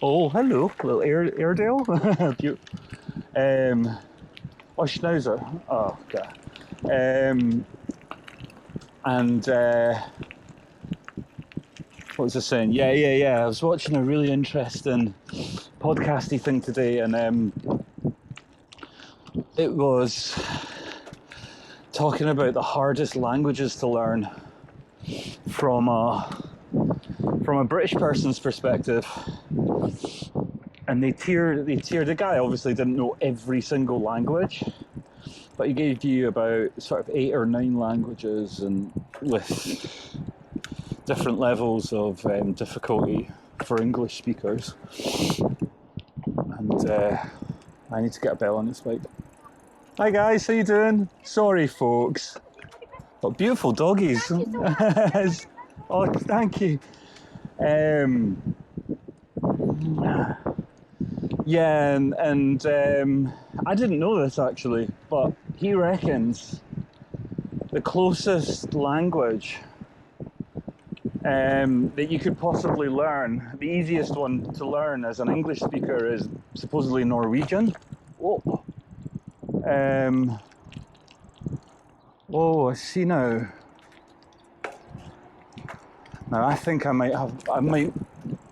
Oh, hello, little Airedale. Cute. Oh, Schnauzer. Oh, okay. What was I saying? Yeah. I was watching a really interesting podcasty thing today, and it was talking about the hardest languages to learn from a British person's perspective. And they tiered the guy obviously didn't know every single language, but he gave you about sort of 8 or 9 languages, and with different levels of difficulty for English speakers. And I need to get a bell on this bike. Hi guys, how you doing? Sorry folks. What beautiful doggies. Oh, thank you. Yeah, and I didn't know this actually, but he reckons the closest language that you could possibly learn, the easiest one to learn as an English speaker, is supposedly Norwegian. Whoa. Oh, I see now. Now I think I might have kind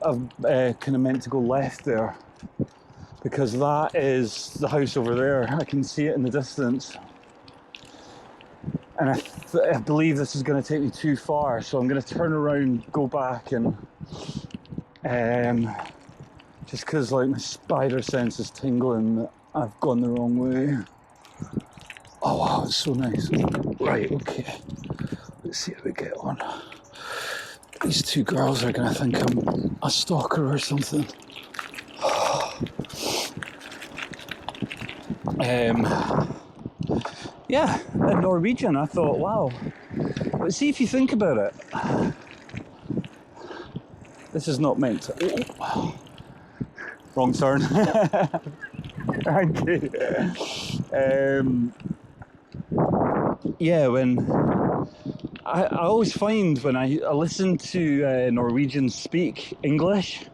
of meant to go left there, because that is the house over there. I can see it in the distance. And I believe this is going to take me too far, so I'm going to turn around, go back, and just because like my spider sense is tingling that I've gone the wrong way. Oh wow, it's so nice. Right, okay. Let's see how we get on. These two girls are going to think I'm a stalker or something. Yeah, in Norwegian, I thought, wow. But see, if you think about it, this is not meant to. Oh. Wrong turn. Thank you. Yeah, when I always find when I listen to Norwegians speak English,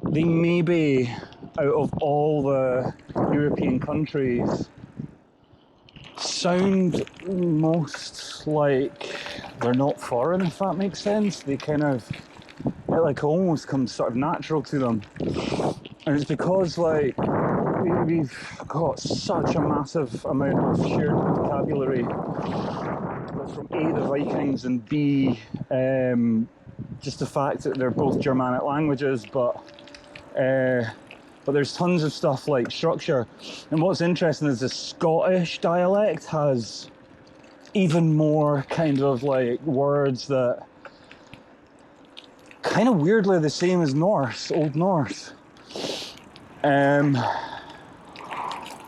they maybe, out of all the European countries, sound most like they're not foreign, if that makes sense. They kind of, it like almost comes sort of natural to them. And it's because like we've got such a massive amount of shared vocabulary. From A, the Vikings, and B, just the fact that they're both Germanic languages, but there's tons of stuff like structure. And what's interesting is the Scottish dialect has even more kind of like words that kind of weirdly the same as Norse, Old Norse.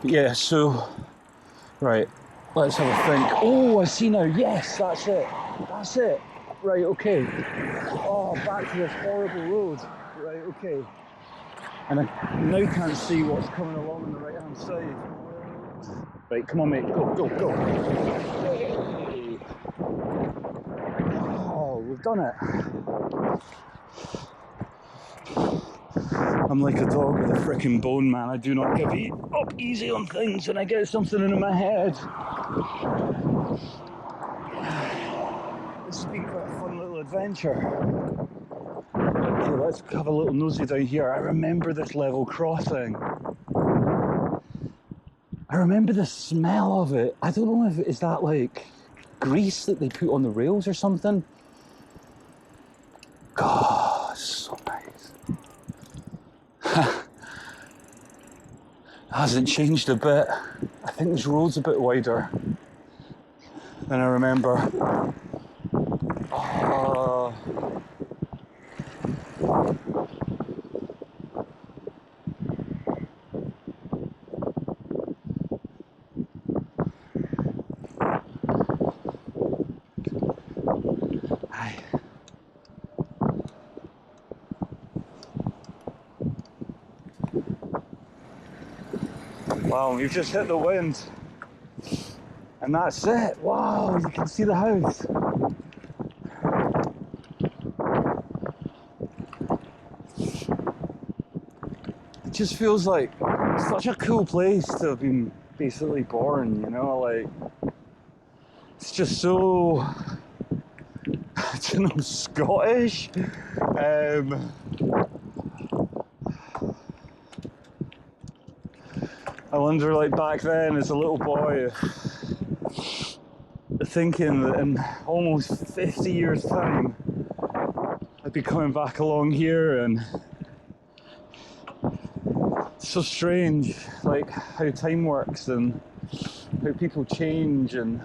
Yeah, so right, let's have a think. Oh, I see now. Yes, that's it. That's it. Right, okay. Oh, back to this horrible road. Right, okay. And I now can't see what's coming along on the right-hand side. Right, come on, mate. Go, go, go. we've done it. I'm like a dog with a frickin' bone, man. I do not give up easy on things when I get something into my head. This has been quite a fun little adventure. Okay, let's have a little nosy down here. I remember this level crossing. I remember the smell of it. I don't know if is that like grease that they put on the rails or something. God, so nice. Hasn't changed a bit. I think this road's a bit wider than I remember. Wow, we've just hit the wind. And that's it. Wow, you can see the house. It just feels like such a cool place to have been basically born, you know, like it's just so, I don't know, Scottish. I wonder, like back then as a little boy, thinking that in almost 50 years time I'd be coming back along here, and it's so strange like how time works and how people change. And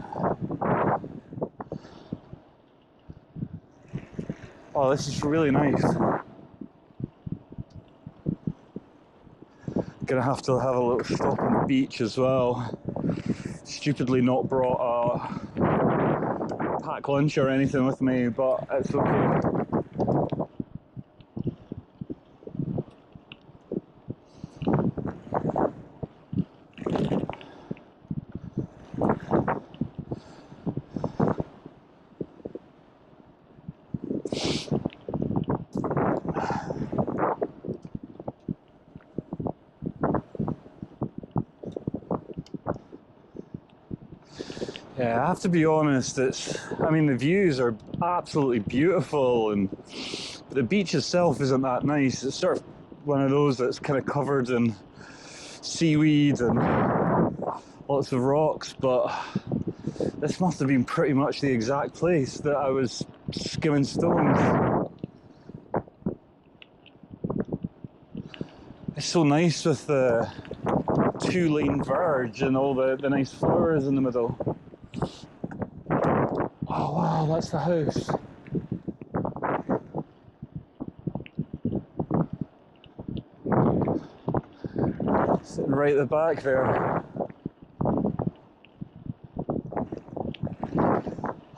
oh, this is really nice. Gonna have to have a little stop on the beach as well. Stupidly not brought a packed lunch or anything with me, but it's okay. Yeah, I have to be honest, I mean, the views are absolutely beautiful, and the beach itself isn't that nice. It's sort of one of those that's kind of covered in seaweed and lots of rocks, but this must have been pretty much the exact place that I was skimming stones. It's so nice with the two-lane verge and all the nice flowers in the middle. Oh wow, that's the house. Sitting right at the back there.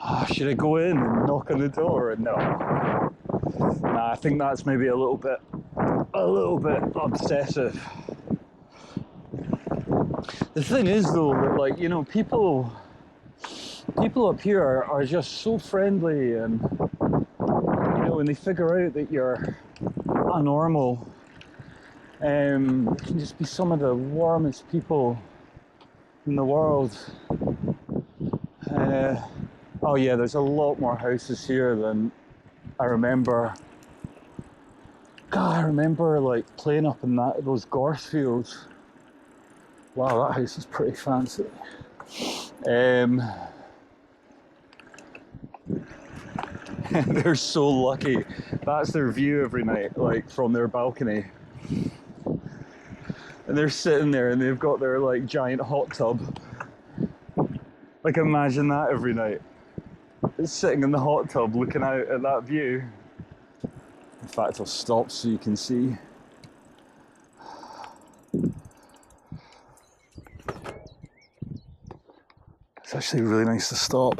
Oh, should I go in and knock on the door? No. Nah, I think that's maybe a little bit obsessive. The thing is though, that like, you know, people up here are just so friendly, and you know, when they figure out that you're a normal, they can just be some of the warmest people in the world. Oh yeah, there's a lot more houses here than I remember. God, I remember like playing up in those gorse fields. Wow, that house is pretty fancy. They're so lucky. That's their view every night, like from their balcony. And they're sitting there and they've got their like giant hot tub. Like imagine that every night. It's sitting in the hot tub looking out at that view. In fact, I'll stop so you can see. It's actually really nice to stop.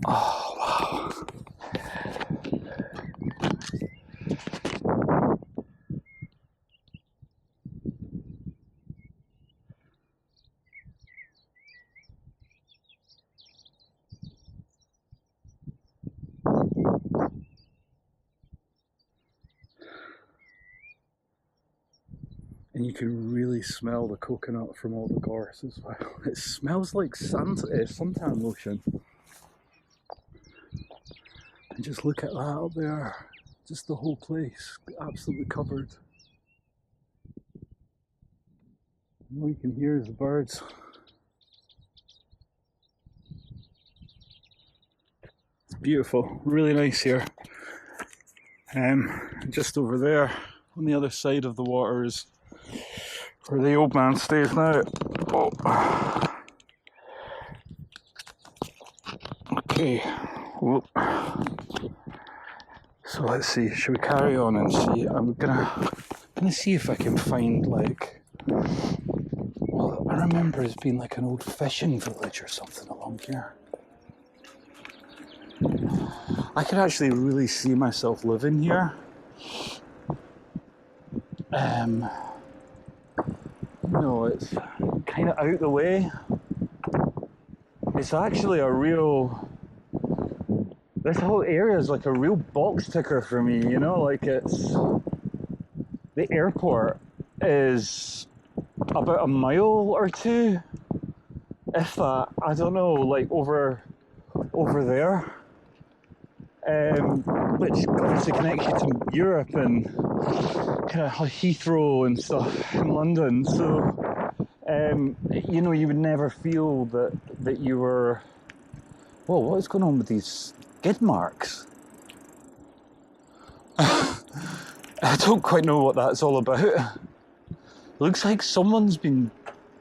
Oh, wow. And you can really smell the coconut from all the gorse as well. It smells like suntan lotion. And just look at that up there. Just the whole place, absolutely covered. And all you can hear is the birds. It's beautiful, really nice here. Just over there, on the other side of the water, is where the old man stays now. Oh. Okay. Whoop. So let's see, should we carry on and see? I'm gonna see if I can find, like, well, I remember it being like an old fishing village or something along here. I could actually really see myself living here. You know, it's kind of out the way. It's actually a real... This whole area is like a real box ticker for me, you know, like it's... The airport is about a mile or two, if that, I don't know, like over there. Which obviously connects you to Europe and kind of Heathrow and stuff in London. So, you know, you would never feel that you were... Whoa, what is going on with these skid marks? I don't quite know what that's all about. It looks like someone's been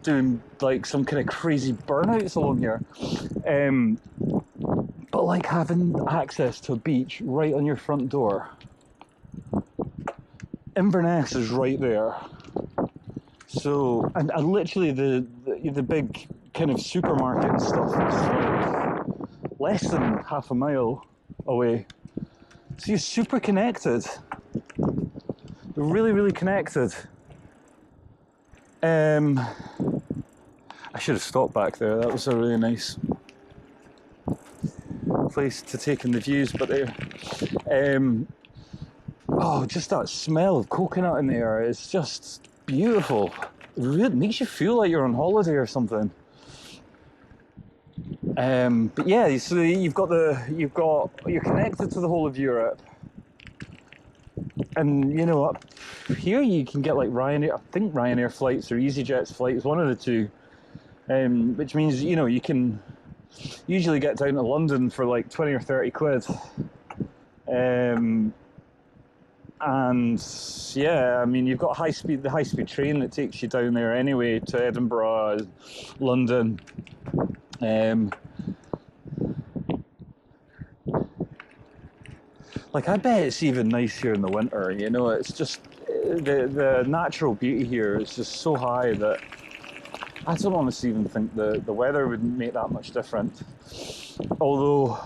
doing like some kind of crazy burnouts along here. But like having access to a beach right on your front door. Inverness is right there. So, and literally the big kind of supermarket and stuff is like less than half a mile away. So you're super connected. You're really, really connected. I should have stopped back there. That was a really nice place to take in the views, but there. Oh, just that smell of coconut in the air is just beautiful. It really makes you feel like you're on holiday or something. But yeah, so you're connected to the whole of Europe, and you know up here you can get like Ryanair. I think Ryanair flights or EasyJet's flights, one of the two, which means you know you can usually get down to London for like 20 or 30 quid. And yeah, I mean, you've got the high-speed train that takes you down there anyway to Edinburgh, London. Like, I bet it's even nice here in the winter, you know, it's just, the natural beauty here is just so high that I don't honestly even think the weather would make that much difference. Although,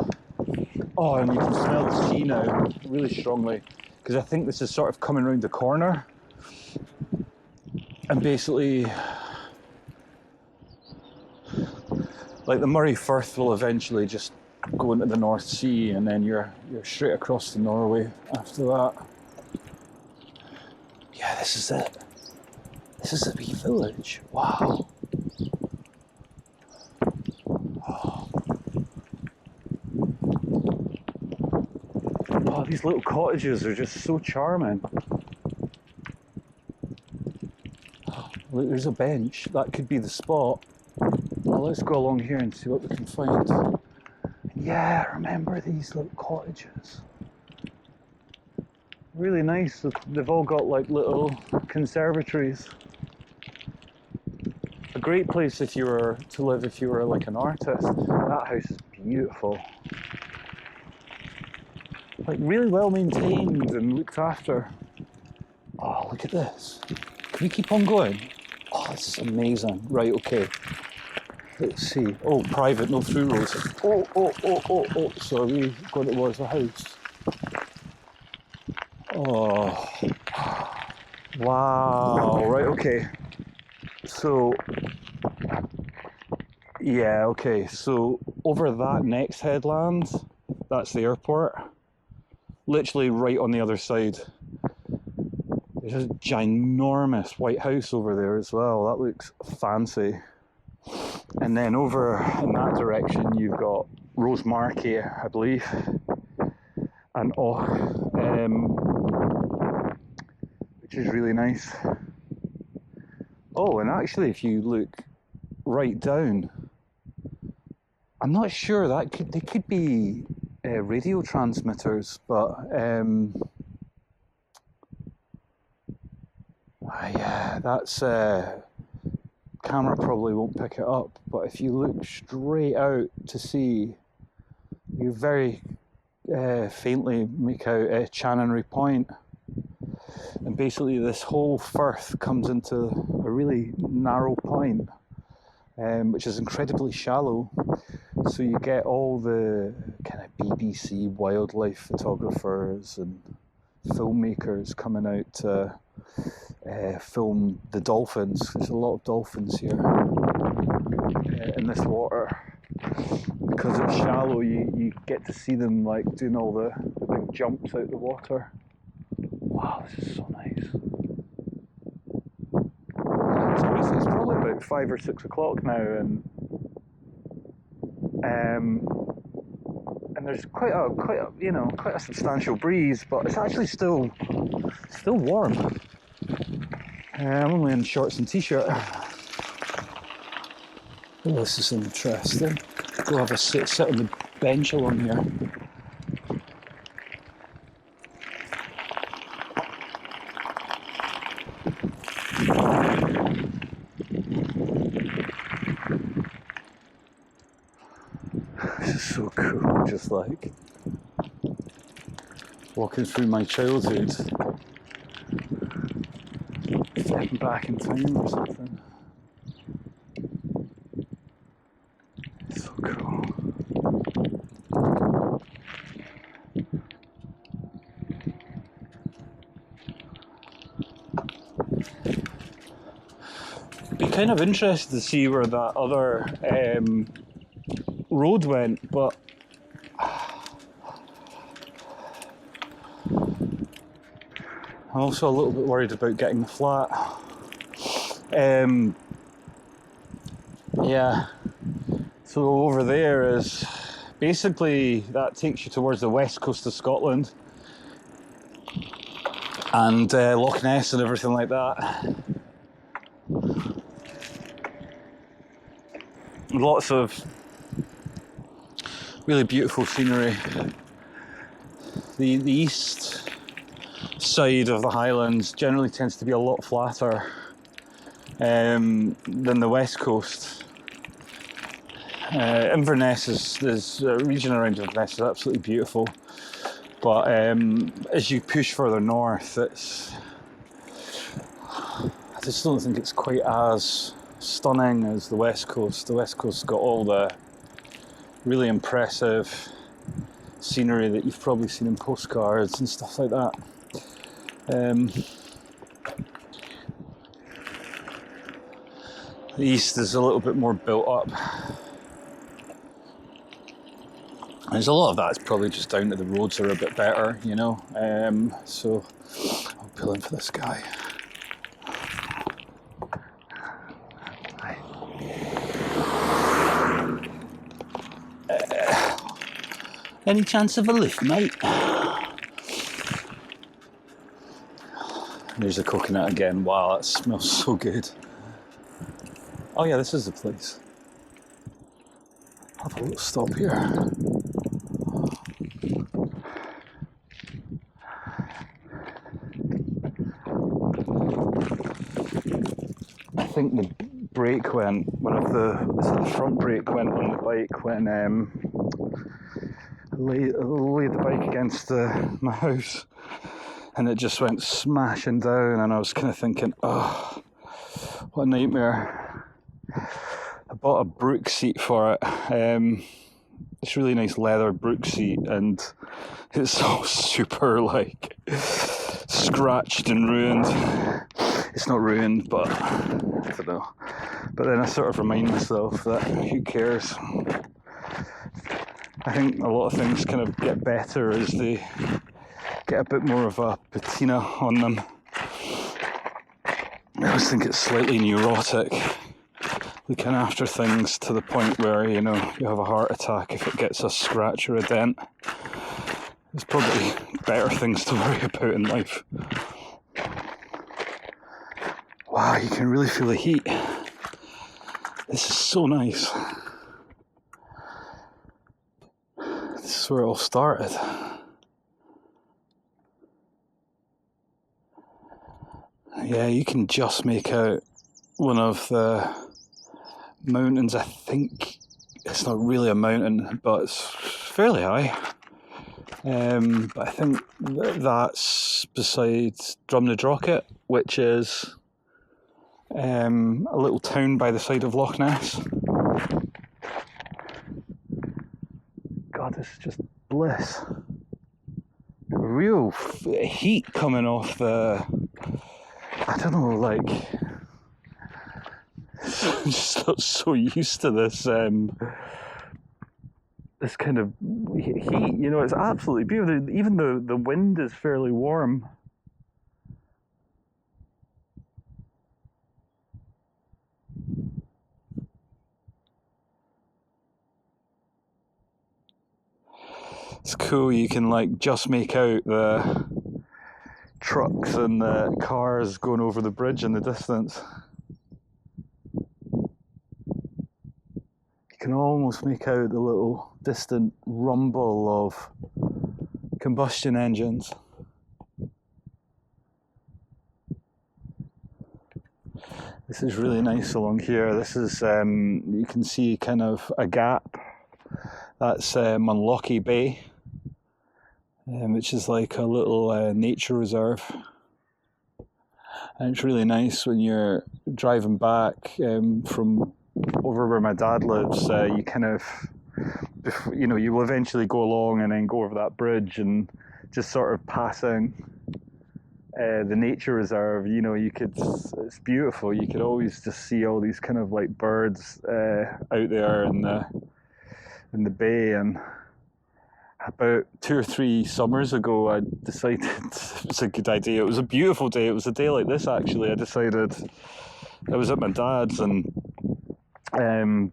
oh, and you can smell the sea now really strongly, because I think this is sort of coming around the corner. And basically, like the Moray Firth will eventually just go into the North Sea, and then you're straight across to Norway after that. Yeah, this is it. This is a wee village. Wow. Oh, these little cottages are just so charming. Look, there's a bench. That could be the spot. Well, let's go along here and see what we can find. Yeah, remember these little cottages. Really nice. They've all got like little conservatories. A great place if you were to live if you were like an artist. That house is beautiful. Like really well maintained and looked after. Oh, look at this. Can we keep on going? Oh, this is amazing. Right, okay. Let's see. Oh, private, no through roads. Oh. So are we going towards the house? Oh. Wow. Right, okay. So, yeah, okay. So over that next headland, that's the airport. Literally right on the other side. There's a ginormous white house over there as well. That looks fancy. And then over in that direction, you've got Rosemarkie, I believe, and which is really nice. Oh, and actually, if you look right down, I'm not sure they could be radio transmitters, but yeah, that's camera probably won't pick it up. But if you look straight out to sea, you very faintly make out Chanonry Point. And basically this whole firth comes into a really narrow point, which is incredibly shallow. So you get all the kind of BBC wildlife photographers and filmmakers coming out to film the dolphins. There's a lot of dolphins here in this water. Because it's shallow, you get to see them like doing all the big jumps out the water. Wow, this is so nice. So it's probably about 5 or 6 o'clock now, and there's quite a substantial breeze, but it's actually still warm. I'm only in shorts and t-shirt. Oh, this is interesting. Go have a sit on the bench along here. This is so cool, just like walking through my childhood, stepping back in time or something. So cool. Be kind of interested to see where that other road went, but I'm also a little bit worried about getting the flat. Yeah, so over there is basically, that takes you towards the west coast of Scotland and Loch Ness and everything like that. Lots of really beautiful scenery. The east side of the Highlands generally tends to be a lot flatter than the west coast. Inverness is a region around Inverness is absolutely beautiful, but as you push further north, I just don't think it's quite as stunning as the west coast. The west coast's got all the really impressive scenery that you've probably seen in postcards and stuff like that. The east is a little bit more built up. There's a lot of that's probably just down to the roads are a bit better, you know. So I'll pull in for this guy. Any chance of a lift, mate? There's a coconut again. Wow, that smells so good. Oh yeah, this is the place. Have a little stop here. I think the brake went, the front brake went on the bike when I laid the bike against my house, and it just went smashing down, and I was kind of thinking, oh, what a nightmare. I bought a Brook seat for it. It's really nice leather Brook seat, and it's all super like scratched and ruined. It's not ruined, but I don't know. But then I sort of remind myself that who cares? I think a lot of things kind of get better as they get a bit more of a patina on them. I always think it's slightly neurotic, looking after things to the point where, you know, you have a heart attack if it gets a scratch or a dent. There's probably better things to worry about in life. Wow, you can really feel the heat. This is so nice. This is where it all started. Yeah, you can just make out one of the mountains. I think it's not really a mountain, but it's fairly high. But I think that's beside Drumnadrochit, which is a little town by the side of Loch Ness. God, this is just bliss. Real heat coming off the, I don't know, like, I'm just not so used to this this kind of heat, you know. It's absolutely beautiful. Even the wind is fairly warm. It's cool, you can like just make out the trucks and the cars going over the bridge in the distance. You can almost make out the little distant rumble of combustion engines. This is really nice along here. This is, you can see kind of a gap. That's Munlochy Bay, which is like a little nature reserve. And it's really nice when you're driving back from over where my dad lives. You kind of, you know, you will eventually go along and then go over that bridge and just sort of passing the nature reserve. You know, you could, it's beautiful. You could always just see all these kind of like birds out there in the bay. And about 2 or 3 summers ago, I decided it was a good idea. It was a beautiful day. It was a day like this, actually. I decided, I was at my dad's and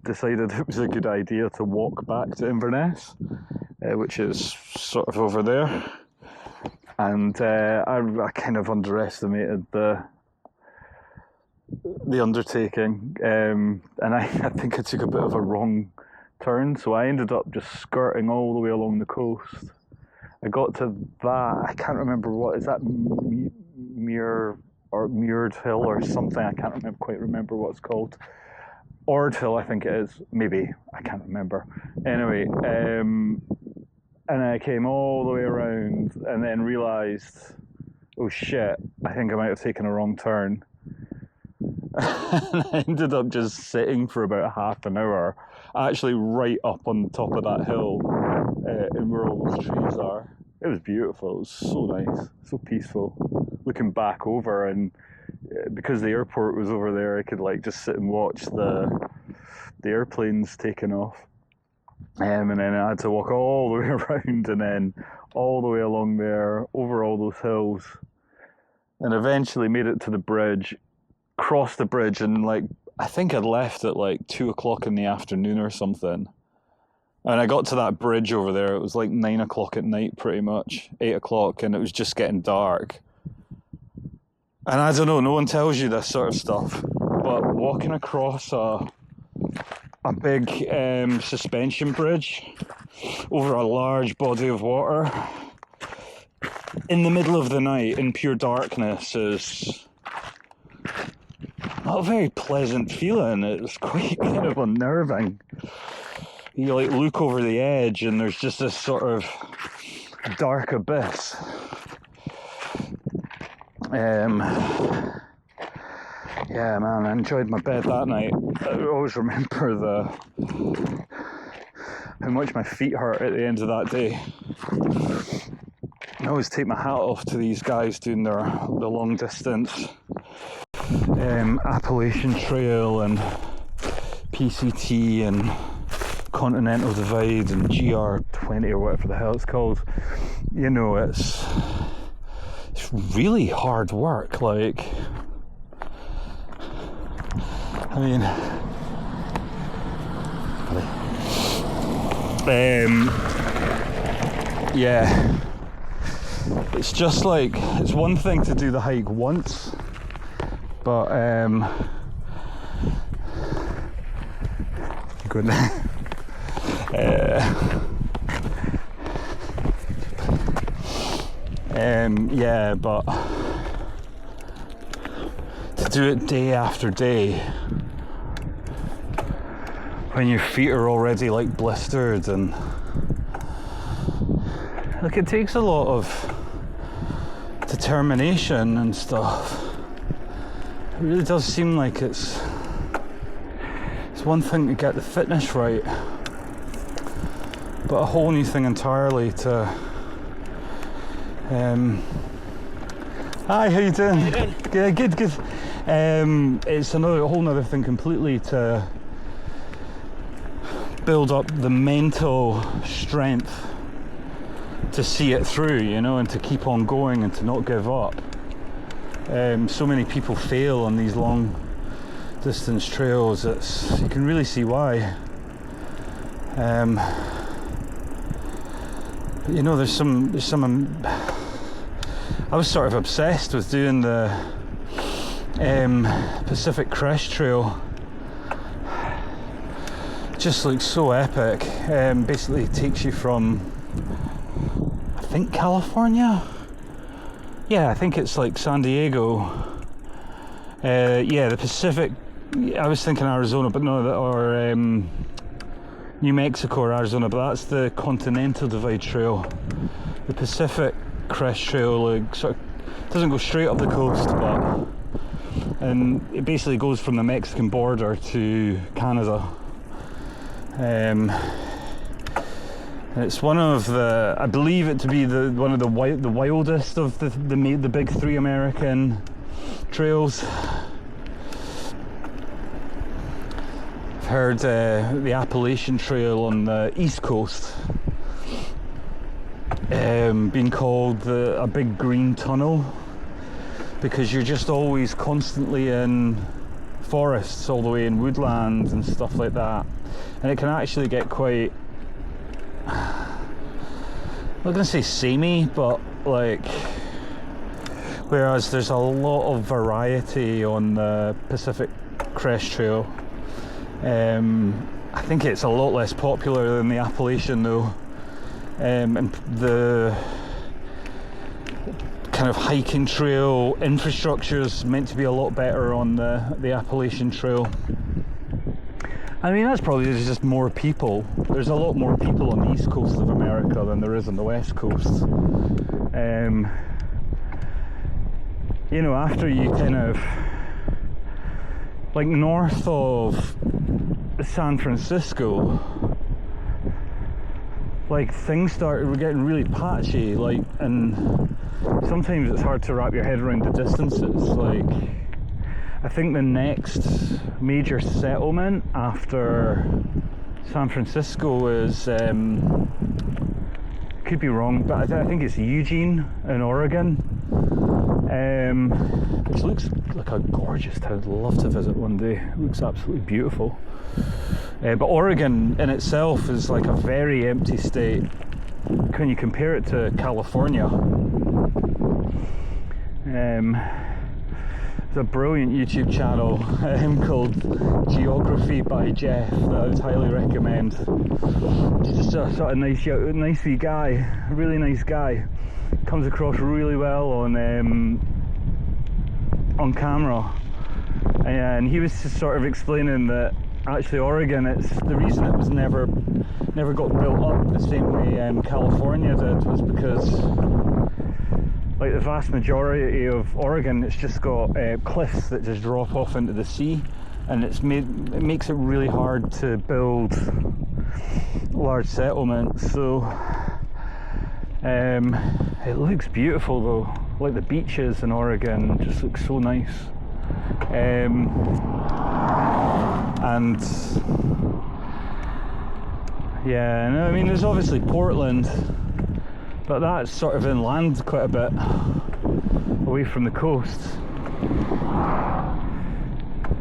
decided it was a good idea to walk back to Inverness, which is sort of over there. And I kind of underestimated the undertaking, and I think I took a bit of a wrong turn, so I ended up just skirting all the way along the coast. I got to that, I can't remember what is that, Muired Hill or something. I can't quite remember what it's called. Ord Hill, I think it is. Maybe, I can't remember. Anyway, and I came all the way around and then realised, oh shit, I think I might have taken a wrong turn. And I ended up just sitting for about half an hour, actually right up on the top of that hill, and where all those trees are. It was beautiful. It was so nice, so peaceful. Looking back over, and because the airport was over there, I could like just sit and watch the airplanes taking off. And then I had to walk all the way around and then all the way along there, over all those hills, and eventually made it to the bridge, crossed the bridge, and like, I think I'd left at like 2 o'clock in the afternoon or something. And I got to that bridge over there, it was like 9 o'clock at night pretty much, 8 o'clock, and it was just getting dark. And I don't know, no one tells you this sort of stuff, but walking across a big suspension bridge over a large body of water in the middle of the night in pure darkness is not a very pleasant feeling. It was quite kind of unnerving. You like look over the edge and there's just this sort of dark abyss. Yeah, man, I enjoyed my bed that night. I always remember how much my feet hurt at the end of that day. I always take my hat off to these guys doing the long distance Appalachian Trail and PCT and Continental Divide and GR20 or whatever the hell it's called. You know, it's really hard work. Like, I mean, yeah, it's just like, it's one thing to do the hike once, but good. Yeah, but to do it day after day when your feet are already like blistered, and like, it takes a lot of determination and stuff. It really does seem like it's one thing to get the fitness right, but a whole new thing entirely to hi, how you doing? How you doing? Yeah, good. It's a whole other thing completely to build up the mental strength to see it through, you know, and to keep on going and to not give up. So many people fail on these long distance trails. You can really see why. But, you know, there's some I was sort of obsessed with doing the Pacific Crest Trail. It just looks so epic. Basically it takes you from, I think, California? Yeah, I think it's like San Diego. Yeah, the Pacific, I was thinking Arizona, but no, or New Mexico or Arizona, but that's the Continental Divide Trail. The Pacific Crest Trail, like, sort of doesn't go straight up the coast, but it basically goes from the Mexican border to Canada. And it's one of the, I believe it to be one of the wildest of the big three American trails. I've heard the Appalachian Trail on the East Coast being called a big green tunnel, because you're just always constantly in forests, all the way in woodlands and stuff like that, and it can actually get quite, I'm not going to say samey, but like, whereas there's a lot of variety on the Pacific Crest Trail. I think it's a lot less popular than the Appalachian though, and the kind of hiking trail infrastructure is meant to be a lot better on the Appalachian Trail. I mean, that's probably just more people. There's a lot more people on the east coast of America than there is on the west coast. You know, after you kind of, like, north of San Francisco, like, things started getting really patchy, like, and sometimes it's hard to wrap your head around the distances. Like, I think the next major settlement after San Francisco is, could be wrong, but I think it's Eugene in Oregon, which looks like a gorgeous town. I'd love to visit one day. It looks absolutely beautiful. But Oregon in itself is like a very empty state when you compare it to California. There's a brilliant YouTube channel called Geography by Jeff that I would highly recommend. He's just a sort of nicey guy, a really nice guy. Comes across really well on camera, and he was just sort of explaining that actually Oregon, it's the reason it was never got built up the same way California did, was because, like, the vast majority of Oregon, it's just got cliffs that just drop off into the sea, and it makes it really hard to build large settlements. So it looks beautiful though, like the beaches in Oregon just look so nice. And yeah, no, I mean, there's obviously Portland, but that's sort of inland quite a bit, away from the coast.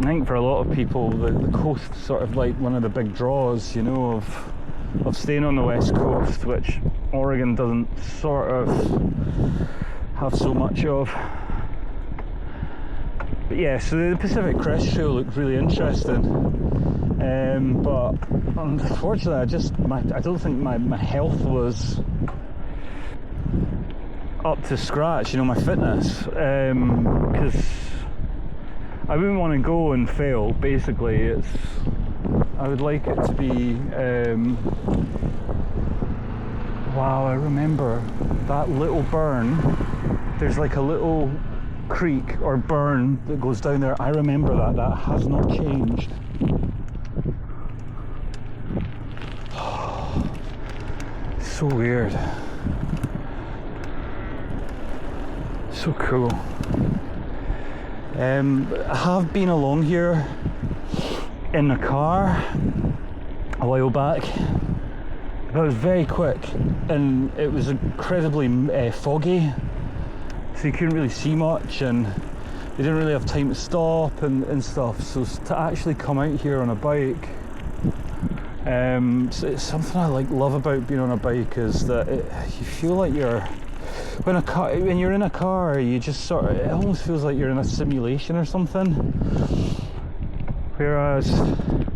I think for a lot of people, the coast's sort of like one of the big draws, you know, of staying on the west coast, which Oregon doesn't sort of have so much of. But yeah, so the Pacific Crest Trail looked really interesting, but unfortunately I don't think my health was up to scratch, you know, my fitness, because I wouldn't want to go and fail. Basically, I would like it to be wow, I remember that little burn. There's like a little creek or burn that goes down there. I remember that has not changed. So weird. So cool. I have been along here in a car a while back, but it was very quick and it was incredibly foggy, so you couldn't really see much and they didn't really have time to stop and stuff. So to actually come out here on a bike, so it's something I love about being on a bike, is that you feel like you're when you're in a car, you just sort of, it almost feels like you're in a simulation or something. Whereas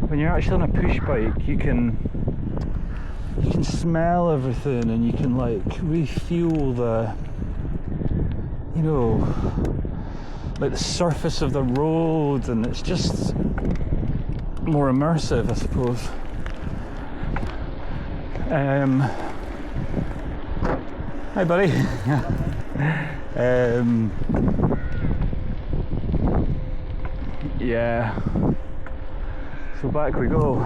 when you're actually on a push bike, you can smell everything and you can like really feel the, you know, like the surface of the road, and it's just more immersive, I suppose. Hi buddy. Yeah, so back we go,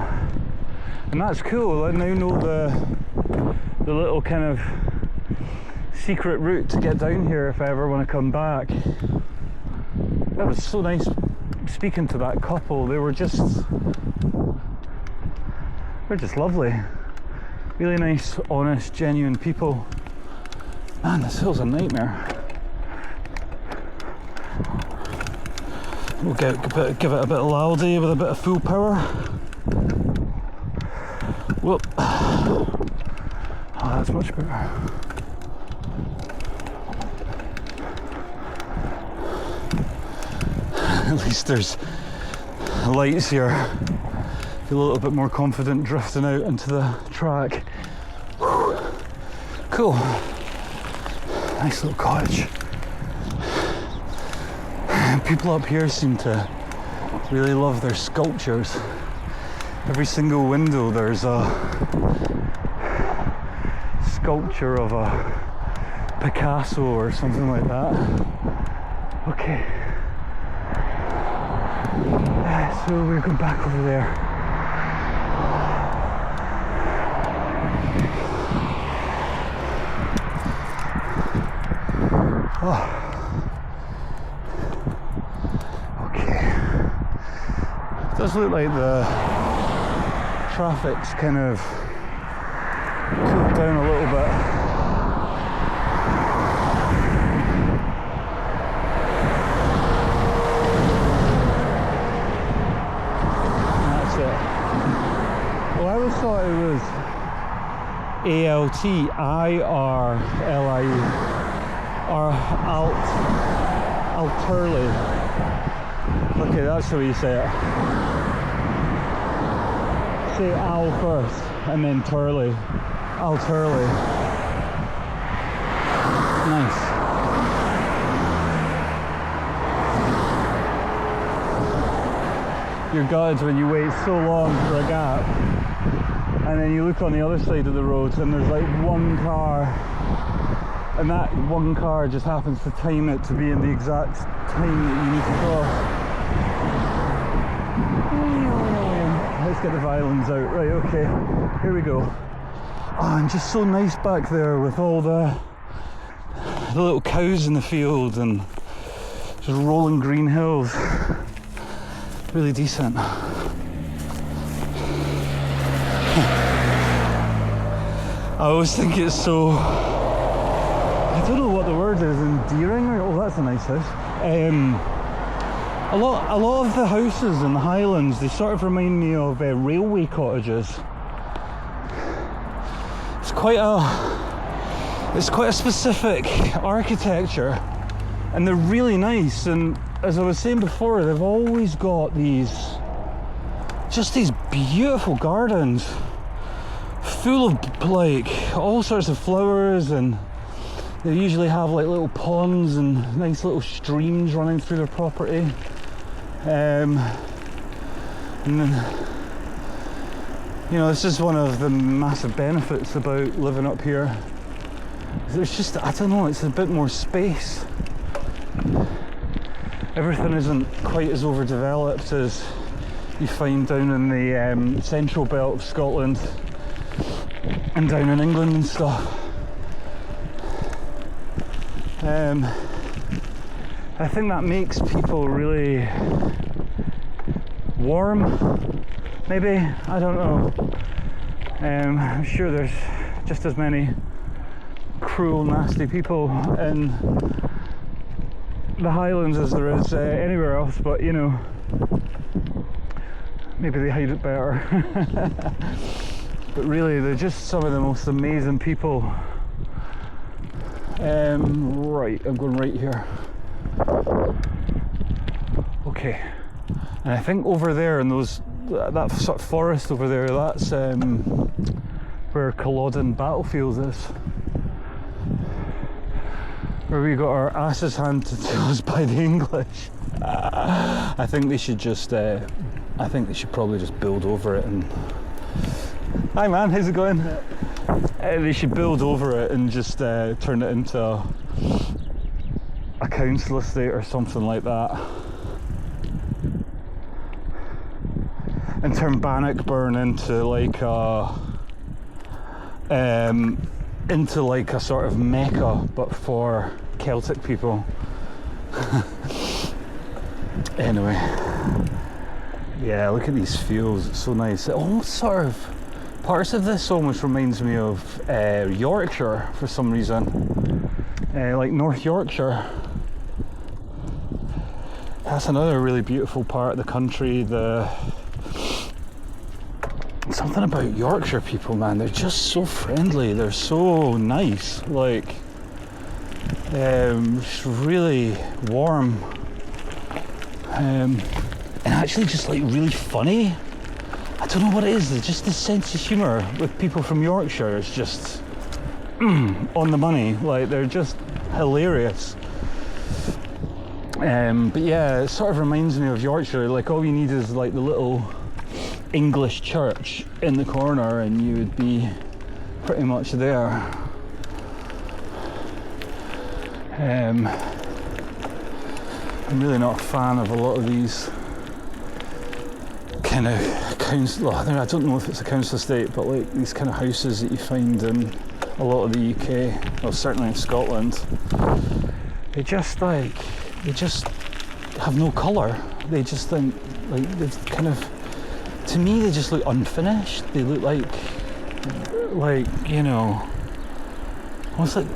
and that's cool. I now know the little kind of secret route to get down here if I ever want to come back. That was so nice speaking to that couple. They're just lovely, really nice, honest, genuine people. Man, this hill's a nightmare. We'll give it a bit of loudy with a bit of full power. Whoop. Oh, that's much better. At least there's lights here. Feel a little bit more confident drifting out into the track. Whew. Cool. Nice little cottage. People up here seem to really love their sculptures. Every single window there's a sculpture of a Picasso or something like that. Okay. So we're going back over there. Oh. Okay. It does look like the traffic's kind of cooled down a little bit. That's it. Well, I always thought it was Alturlie. Or Alturlie. Okay, that's how you say it. Say Al first, and then Turley. Alturlie. Nice. You're gutted when you wait so long for a gap, and then you look on the other side of the road and there's like one car, and that one car just happens to time it to be in the exact time that you need to cross. Let's get the violins out. Right, okay, here we go. Oh, and just so nice back there with all the little cows in the field and just rolling green hills. Really decent. I always think it's so, I don't know what the word is, endearing, or, oh, that's a nice house. A lot of the houses in the Highlands, they sort of remind me of railway cottages. It's quite a specific architecture, and they're really nice. And as I was saying before, they've always got these beautiful gardens full of like all sorts of flowers, and they usually have like little ponds and nice little streams running through their property. And then, you know, this is one of the massive benefits about living up here. There's just, I don't know, it's a bit more space. Everything isn't quite as overdeveloped as you find down in the central belt of Scotland and down in England and stuff. I think that makes people really warm, maybe, I don't know. I'm sure there's just as many cruel, nasty people in the Highlands as there is anywhere else, but you know, maybe they hide it better. But really, they're just some of the most amazing people. Right, I'm going right here. Okay, and I think over there in that sort of forest over there, that's where Culloden Battlefield is, where we got our asses handed to us by the English. I think they should just, I think they should probably just build over it and... Hi man, how's it going? They should build over it and just turn it into a council estate or something like that. And turn Bannockburn into like a sort of mecca, but for Celtic people. Anyway, yeah, look at these fields, it's so nice. It almost sort of, parts of this almost reminds me of Yorkshire for some reason, like North Yorkshire. That's another really beautiful part of the country. Something about Yorkshire people, man, they're just so friendly, they're so nice, like just really warm, and actually just like really funny. I don't know what it is, just this sense of humour with people from Yorkshire is just on the money, like they're just hilarious. But yeah, it sort of reminds me of Yorkshire, like all you need is like the little English church in the corner and you would be pretty much there. I'm really not a fan of a lot of these kind of council, I don't know if it's a council estate, but like these kind of houses that you find in a lot of the UK, well certainly in Scotland, they just have no colour. They just think, like, they've kind of, to me they just look unfinished. They look like, you know, almost like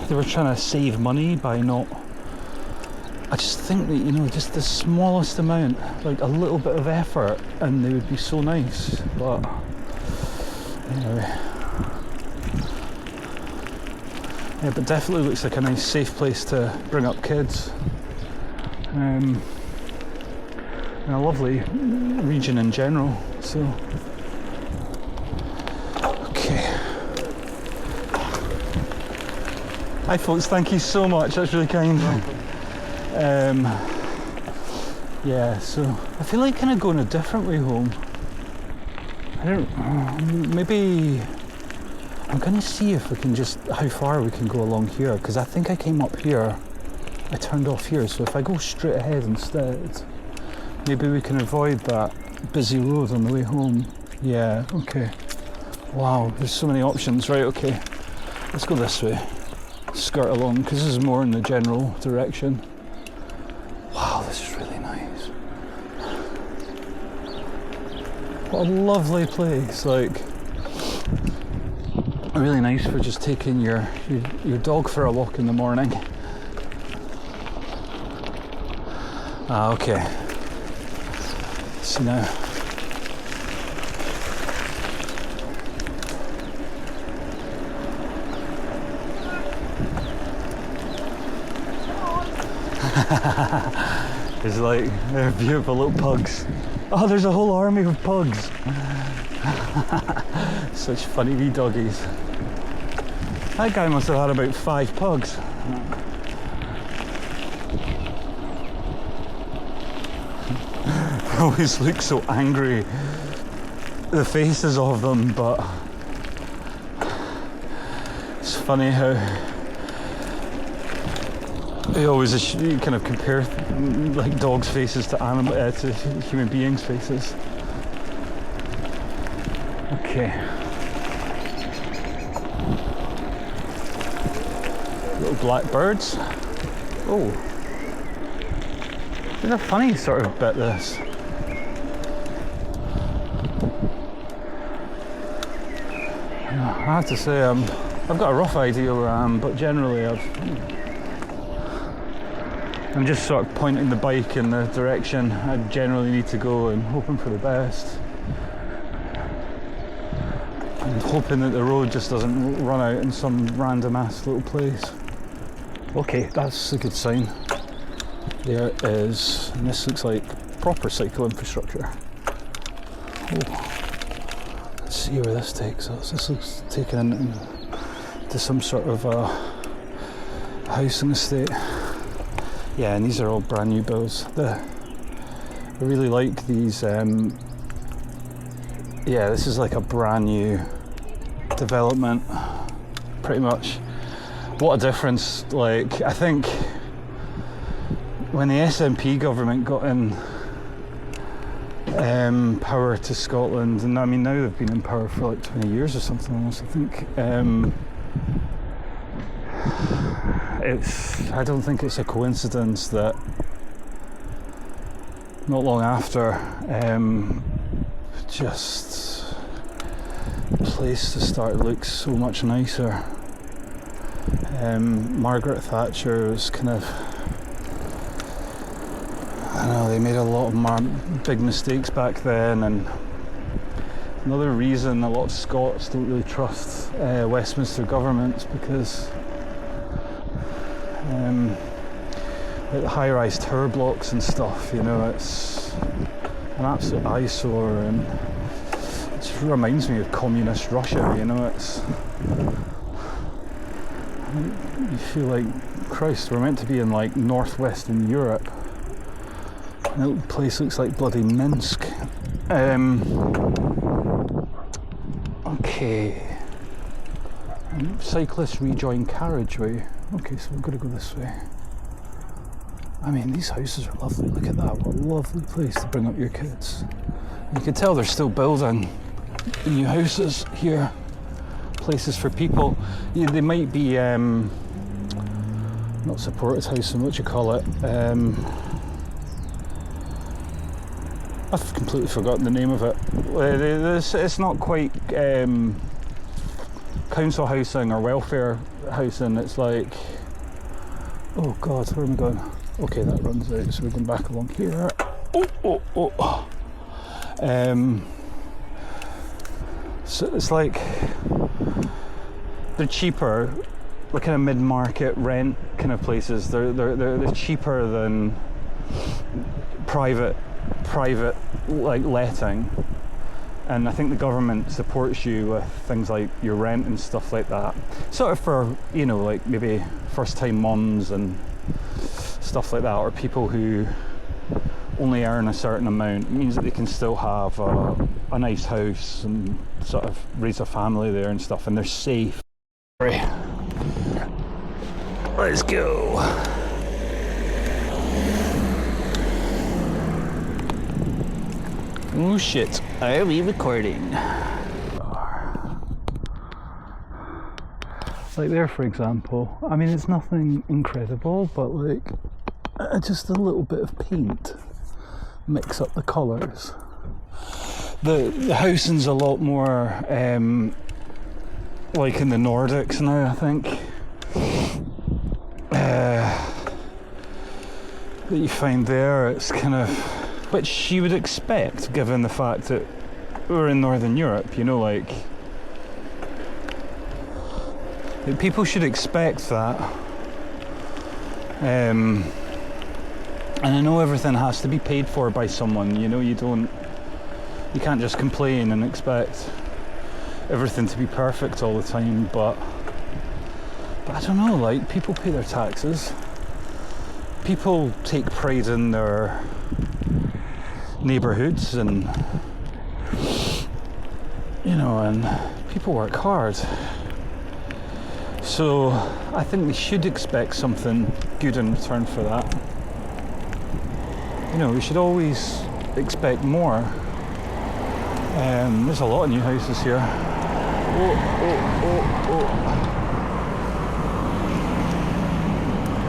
they were trying to save money by not, I just think that, you know, just the smallest amount, like a little bit of effort, and they would be so nice. But anyway, yeah, but definitely looks like a nice safe place to bring up kids, and a lovely region in general. So okay, hi folks, thank you so much, that's really kind. Yeah, so I feel like kind of going a different way home. I don't, maybe I'm gonna see if we can just, how far we can go along here, because I think I came up here, I turned off here, so if I go straight ahead instead, maybe we can avoid that busy road on the way home. Yeah, okay. Wow, there's so many options. Right, okay, let's go this way, skirt along, because this is more in the general direction. Wow, this is really nice. What a lovely place, like really nice for just taking your dog for a walk in the morning. Ah, okay. See now. There's like, they're beautiful little pugs. Oh, there's a whole army of pugs. Such funny wee doggies. That guy must have had about 5 pugs. Always look so angry, the faces of them, but it's funny how you always kind of compare like dogs' faces to to human beings' faces. Okay. Little black birds. Oh. It's a funny sort of bit, this. I have to say, I've got a rough idea where I am, but generally I'm just sort of pointing the bike in the direction I generally need to go and hoping for the best. And hoping that the road just doesn't run out in some random ass little place. Okay, that's a good sign. There is, and this looks like proper cycle infrastructure. Oh. Let's see where this takes us. This looks taken into some sort of housing estate. Yeah, and these are all brand new builds. I really like these. Yeah, this is like a brand new development, pretty much. What a difference! Like, I think when the SNP government got in power to Scotland, and I mean now they've been in power for like 20 years or something almost, I think. I don't think it's a coincidence that not long after, just the place to start looks so much nicer. Margaret Thatcher was kind of, I don't know, they made a lot of big mistakes back then, and another reason a lot of Scots don't really trust Westminster governments, because like the high-rise tower blocks and stuff, you know, it's an absolute eyesore, and it just reminds me of communist Russia, you know. It's, you feel like, Christ, we're meant to be in like northwestern Europe, and the place looks like bloody Minsk. Okay, cyclists rejoin carriageway. Okay, so we're going to go this way. I mean, these houses are lovely. Look at that. What a lovely place to bring up your kids. You can tell they're still building new houses here. Places for people. Yeah, they might be not supported housing, what do you call it? I've completely forgotten the name of it. It's not quite council housing or welfare housing. It's like, oh god, where am I going? Okay, that runs out, so we're going back along here. So it's like, they're cheaper, like kind of mid-market rent kind of places. They're cheaper than private like letting, and I think the government supports you with things like your rent and stuff like that, sort of for, you know, like maybe first-time mums and stuff like that, or people who only earn a certain amount. It means that they can still have a nice house and sort of raise a family there and stuff, and they're safe. Right. Let's go. Oh shit, are we recording? Like there, for example, I mean, it's nothing incredible, but like just a little bit of paint, mix up the colours. The housing's a lot more like in the Nordics now, I think. That you find there, it's kind of which you would expect given the fact that we're in Northern Europe, you know, like people should expect that. And I know everything has to be paid for by someone, you know, you can't just complain and expect everything to be perfect all the time, but I don't know, like, people pay their taxes, people take pride in their neighbourhoods, and you know, and people work hard. So I think we should expect something good in return for that. You know, we should always expect more. There's a lot of new houses here.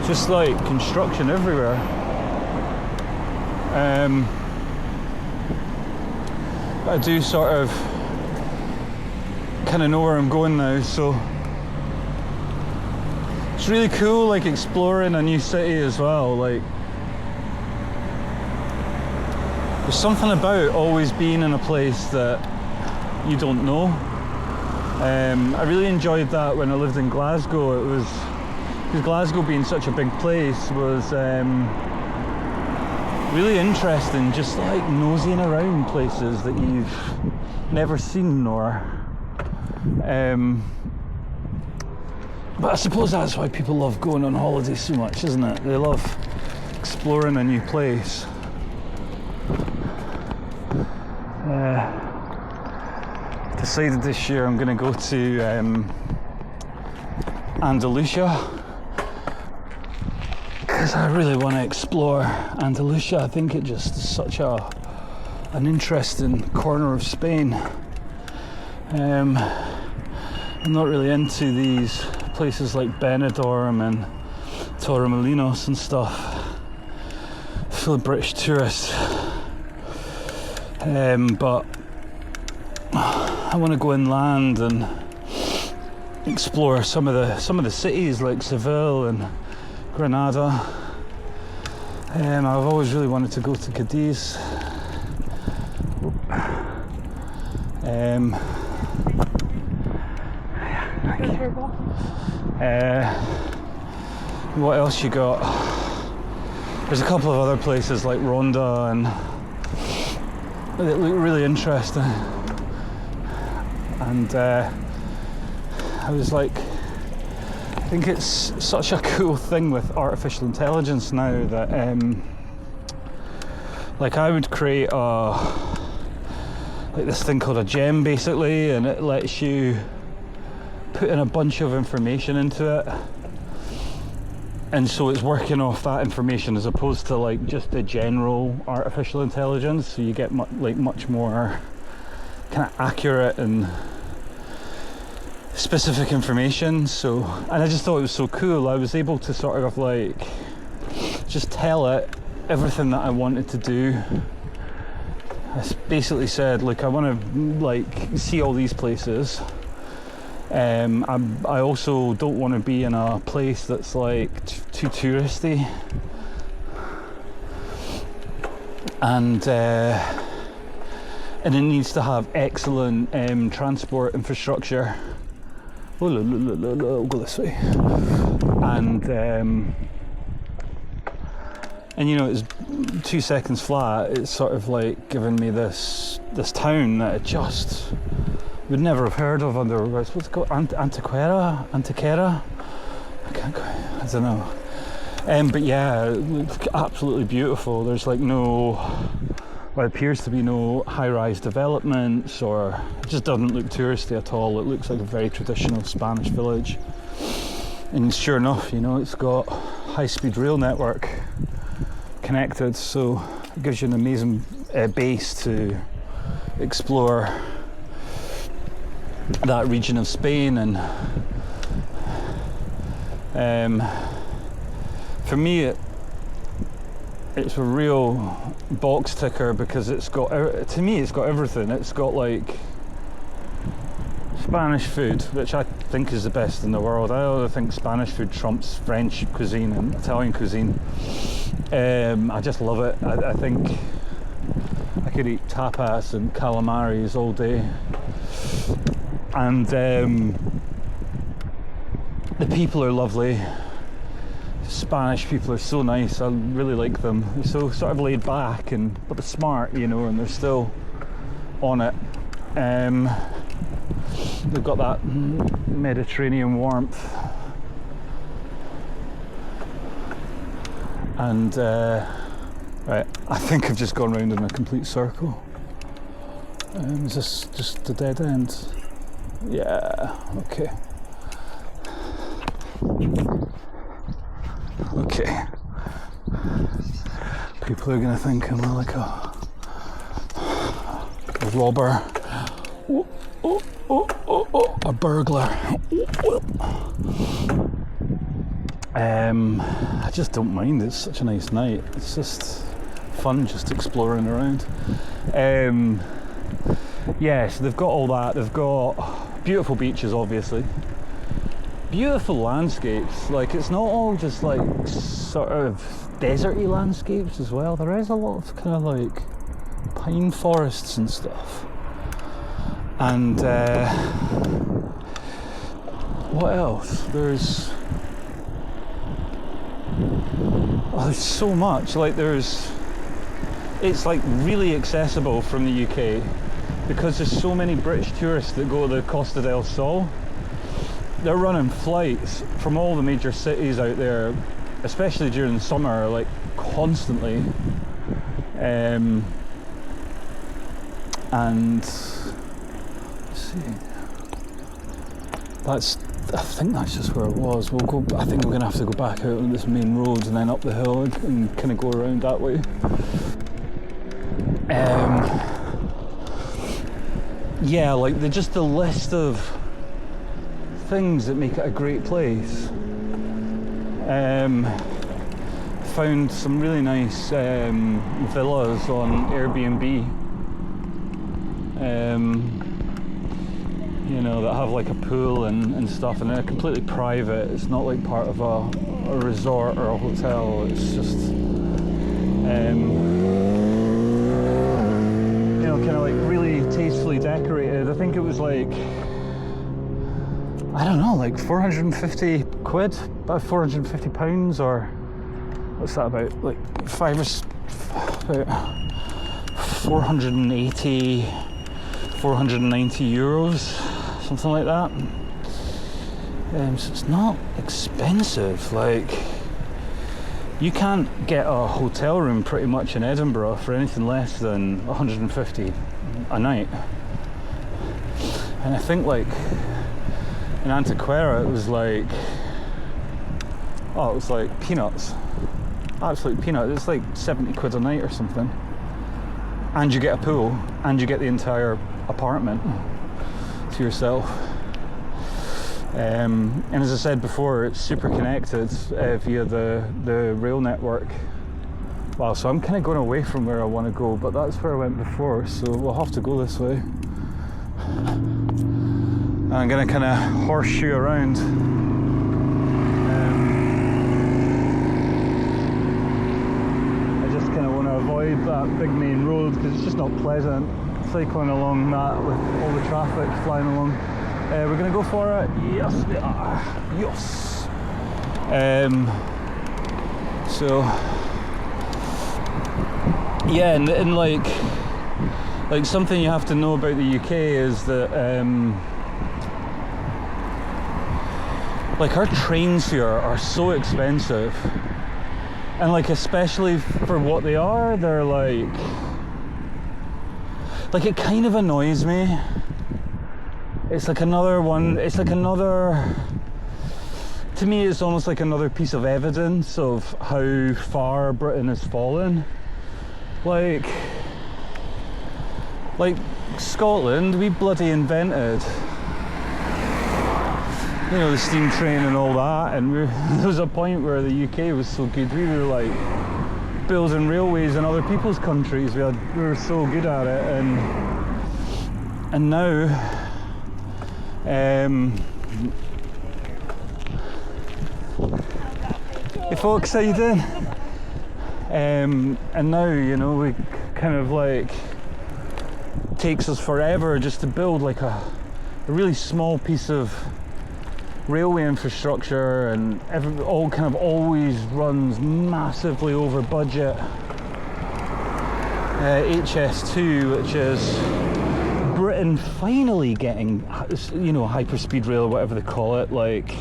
Just like construction everywhere. I do sort of kind of know where I'm going now, so it's really cool, like, exploring a new city as well. Like, there's something about always being in a place that you don't know. I really enjoyed that when I lived in Glasgow. It was because Glasgow being such a big place was really interesting, just like nosing around places that you've never seen, or but I suppose that's why people love going on holiday so much, isn't it? They love exploring a new place. Decided this year I'm going to go to Andalusia, because I really want to explore Andalusia. I think it just is such an interesting corner of Spain. I'm not really into these places like Benidorm and Torremolinos and stuff, full of British tourists. But I want to go inland and explore some of the cities like Seville and Granada. I've always really wanted to go to Cadiz. What else you got? There's a couple of other places like Ronda, and they look really interesting. And I was like, I think it's such a cool thing with artificial intelligence now that like I would create like this thing called a gem basically, and it lets you put in a bunch of information into it, and so it's working off that information as opposed to like just the general artificial intelligence, so you get much more kind of accurate and specific information. So, and I just thought it was so cool. I was able to sort of like just tell it everything that I wanted to do. I basically said, like, I want to like see all these places. I also don't want to be in a place that's like too touristy, and it needs to have excellent transport infrastructure. Oh, look, I'll go this way. And you know, it's 2 seconds flat. It's sort of like giving me this town that it just would never have heard of otherwise. What's it called? Antequera? I don't know. But yeah, it looks absolutely beautiful. There's like what appears to be no high-rise developments, or it just doesn't look touristy at all. It looks like a very traditional Spanish village. And sure enough, you know, it's got high-speed rail network connected, so it gives you an amazing base to explore that region of Spain. And for me, it's a real box ticker, because it's got, to me, it's got everything. It's got like Spanish food, which I think is the best in the world. I also think Spanish food trumps French cuisine and Italian cuisine. I just love it. I think I could eat tapas and calamaris all day. And the people are lovely. Spanish people are so nice. I really like them. They're so sort of laid back, but they're smart, you know, and they're still on it. They've got that Mediterranean warmth. And right, I think I've just gone round in a complete circle. Is this just the dead end? Yeah, okay. Okay. People are gonna think I'm like a robber. A burglar. I just don't mind. It's such a nice night. It's just fun just exploring around. Yeah, so they've got all that. They've got beautiful beaches, obviously. Beautiful landscapes. Like, it's not all just like sort of deserty landscapes as well. There is a lot of kind of like pine forests and stuff. And what else? There's so much. Like, it's like really accessible from the UK because there's so many British tourists that go to the Costa del Sol. They're running flights from all the major cities out there, especially during the summer, like constantly. And let's see, I think that's just where it was. We'll go. I think we're gonna have to go back out on this main road and then up the hill and kind of go around that way. Yeah, like just the list of things that make it a great place. Found some really nice villas on Airbnb. You know, that have like a pool and stuff, and they're completely private. It's not like part of a resort or a hotel. It's just you know, kind of like really tastefully decorated. I think it was like, I don't know, like 450 quid, about 450 pounds, or what's that, about like about 480, 490 euros, something like that. So it's not expensive. Like, you can't get a hotel room pretty much in Edinburgh for anything less than 150 a night. And I think like in Antequera it was like, oh, it was like peanuts, absolute peanuts. It's like 70 quid a night or something, and you get a pool and you get the entire apartment to yourself. And as I said before, it's super connected via the rail network. Wow, so I'm kind of going away from where I want to go, but that's where I went before, so we'll have to go this way. I'm going to kind of horseshoe around. I just kind of want to avoid that big main road because it's just not pleasant cycling along that with all the traffic flying along. We're going to go for it. Yes, we are. Yes. So yeah, and like something you have to know about the UK is that like our trains here are so expensive, and like especially for what they are, they're like it kind of annoys me. It's like another one, it's like another, to me it's almost like another piece of evidence of how far Britain has fallen. Like Scotland, we bloody invented, you know, the steam train and all that, and there was a point where the UK was so good, we were like building railways in other people's countries. We were so good at it, and now hey folks, how you doing? And now, you know, we kind of like takes us forever just to build like a really small piece of railway infrastructure, and all kind of always runs massively over budget. HS2, which is Britain finally getting, you know, hyperspeed rail, whatever they call it, like.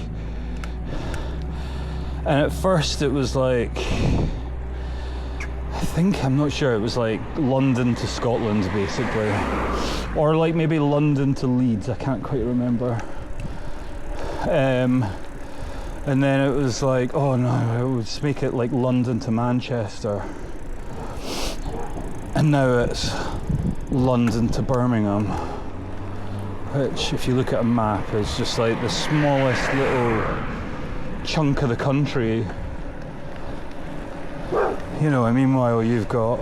And at first it was like, I'm not sure, it was like London to Scotland basically, or like maybe London to Leeds, I can't quite remember. And then it was like, oh no, it would make it like London to Manchester, and now it's London to Birmingham, which if you look at a map is just like the smallest little chunk of the country. You know, and meanwhile you've got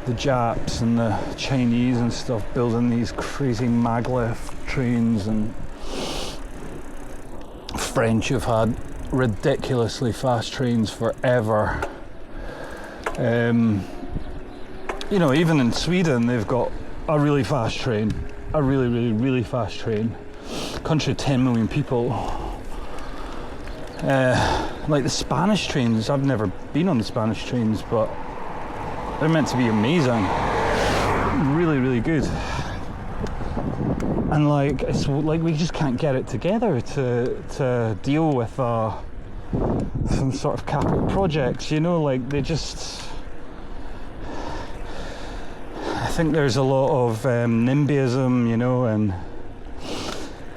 the Japs and the Chinese and stuff building these crazy maglev trains, and French have had ridiculously fast trains forever. You know, even in Sweden they've got a really fast train, a really fast train. Country of 10 million people. Like the Spanish trains, I've never been on the Spanish trains, but they're meant to be amazing, really good. And like, it's like we just can't get it together to deal with some sort of capital projects, you know, like they just, I think there's a lot of NIMBYism, you know, and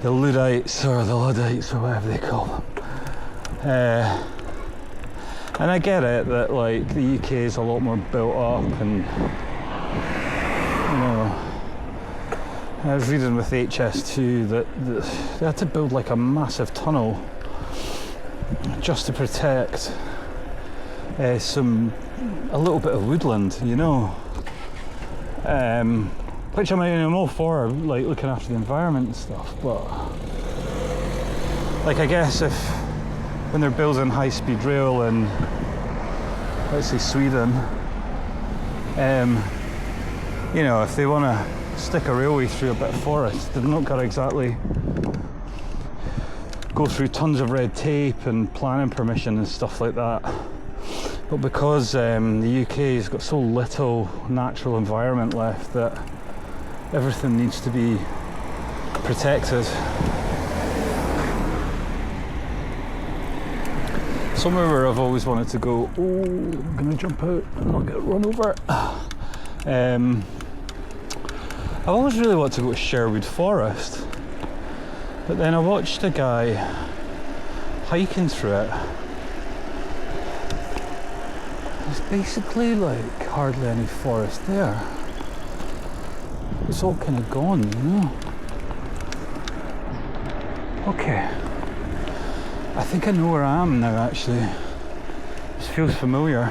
the Luddites or the Luddites or whatever they call them. And I get it that like the UK is a lot more built up, and you know, I was reading with HS2 that they had to build like a massive tunnel just to protect a little bit of woodland, you know, which I mean I'm all for, like looking after the environment and stuff, but like I guess if when they're building high-speed rail in, let's say, Sweden, you know, if they want to stick a railway through a bit of forest, they've not got to exactly go through tons of red tape and planning permission and stuff like that. But because the UK's got so little natural environment left that everything needs to be protected. Somewhere where I've always wanted to go, oh, I'm going to jump out and not get run over. I've always really wanted to go to Sherwood Forest, but then I watched a guy hiking through it. There's basically like hardly any forest there. It's all kind of gone, you know. Okay. I think I know where I am now, actually. This feels familiar.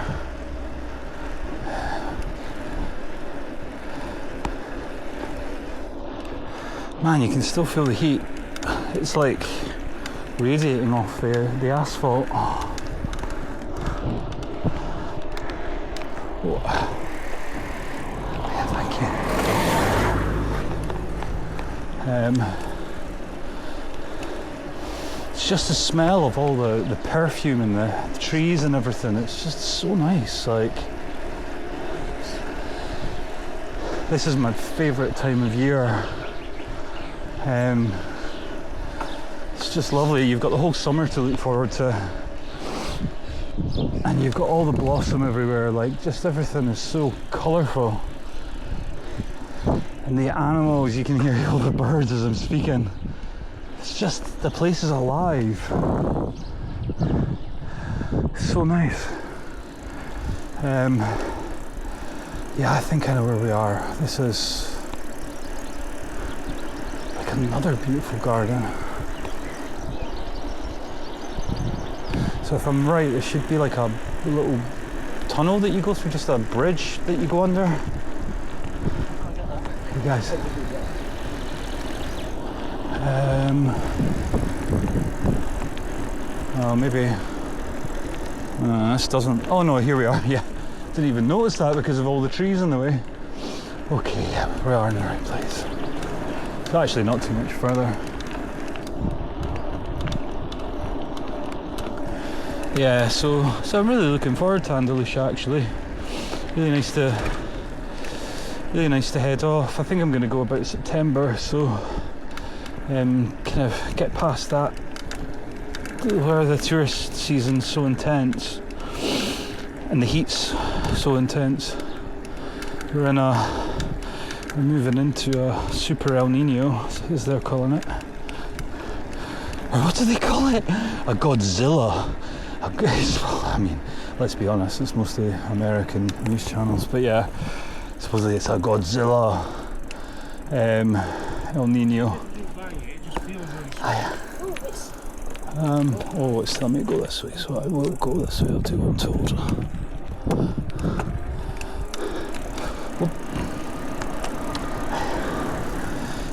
Man, you can still feel the heat. It's like radiating off the asphalt. Oh. Yeah, thank you. It's just the smell of all the perfume and the trees and everything. It's just so nice. Like, this is my favourite time of year. It's just lovely. You've got the whole summer to look forward to, and you've got all the blossom everywhere. Like, just everything is so colourful, and the animals, you can hear all the birds as I'm speaking. It's just, the place is alive. So nice. Yeah, I think I know where we are. This is like another beautiful garden. So if I'm right, it should be like a little tunnel that you go through, just a bridge that you go under. You guys. Oh, maybe. This doesn't. Oh no, here we are. Yeah, Didn't even notice that because of all the trees in the way. Okay, we are in the right place. It's actually not too much further. Yeah, so I'm really looking forward to Alturlie actually. Really nice to head off. I think I'm going to go about September, so kind of get past that where the tourist season's so intense and the heat's so intense. We're moving into a super El Nino, as they're calling it. Or what do they call it? A Godzilla. I mean, let's be honest, it's mostly American news channels, but yeah, supposedly it's a Godzilla El Nino. Let me go this way, so I will go this way, I'll do what I'm told. Whoop.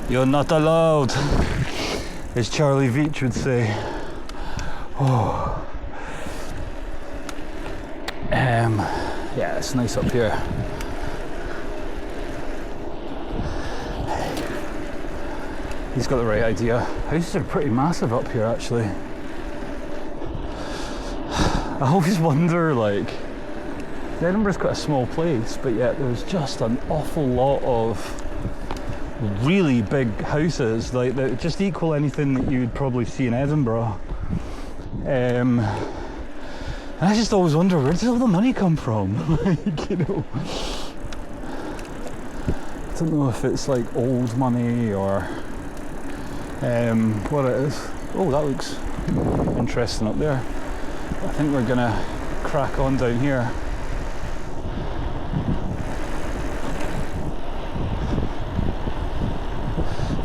You're not allowed, as Charlie Veitch would say. Oh. Yeah, it's nice up here. He's got the right idea. Houses are pretty massive up here, actually. I always wonder, like, Edinburgh's quite a small place, but yet there's just an awful lot of really big houses, like that just equal anything that you would probably see in Edinburgh. And I just always wonder, where does all the money come from? Like, you know, I don't know if it's like old money or what it is. Oh, that looks interesting up there. I think we're gonna crack on down here.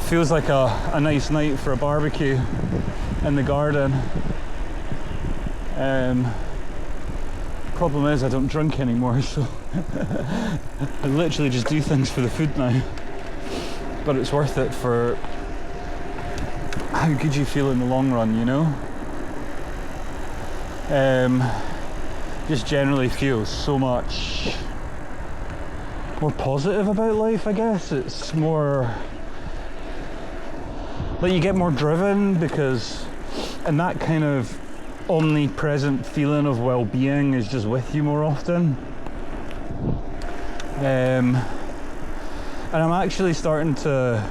Feels like a nice night for a barbecue in the garden. Problem is I don't drink anymore, so I literally just do things for the food now. But it's worth it for how good you feel in the long run, you know? Just generally feel so much more positive about life, I guess. It's more like you get more driven because, and that kind of omnipresent feeling of well-being is just with you more often. And I'm actually starting to,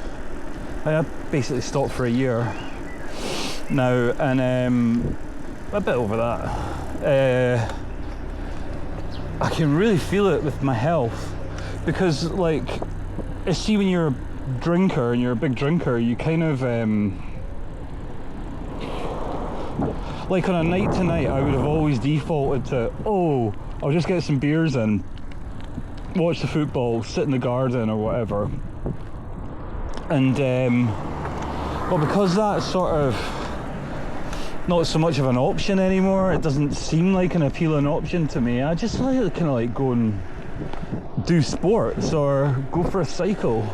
I basically stopped for a year now, and a bit over that. I can really feel it with my health, because like, see, when you're a drinker and you're a big drinker, you kind of like on a night to night, I would have always defaulted to, oh, I'll just get some beers in, watch the football, sit in the garden or whatever. And well, because that's sort of not so much of an option anymore, it doesn't seem like an appealing option to me. I just like to kind of like go and do sports or go for a cycle,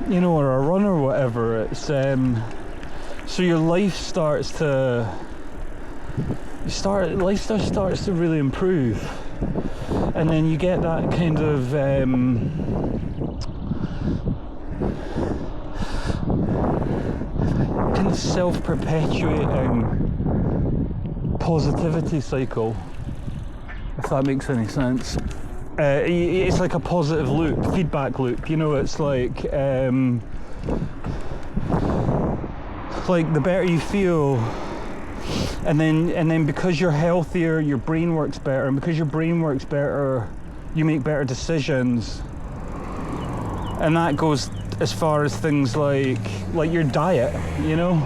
you know, or a run or whatever. It's so your life starts to starts to really improve, and then you get that kind of self-perpetuating positivity cycle, if that makes any sense. It's like a positive loop, feedback loop, you know. It's like the better you feel, and then because you're healthier, your brain works better, and because your brain works better, you make better decisions. And that goes as far as things like your diet, you know.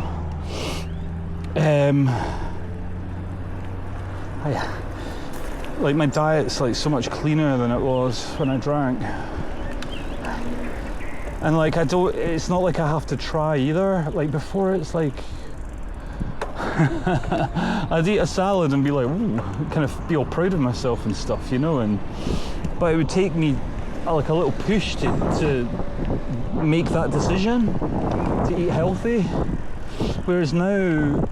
Like my diet's like so much cleaner than it was when I drank, and like it's not like I have to try either. Like before, it's like I'd eat a salad and be like, ooh, kind of feel proud of myself and stuff, you know. But it would take me like a little push to make that decision to eat healthy. Whereas now,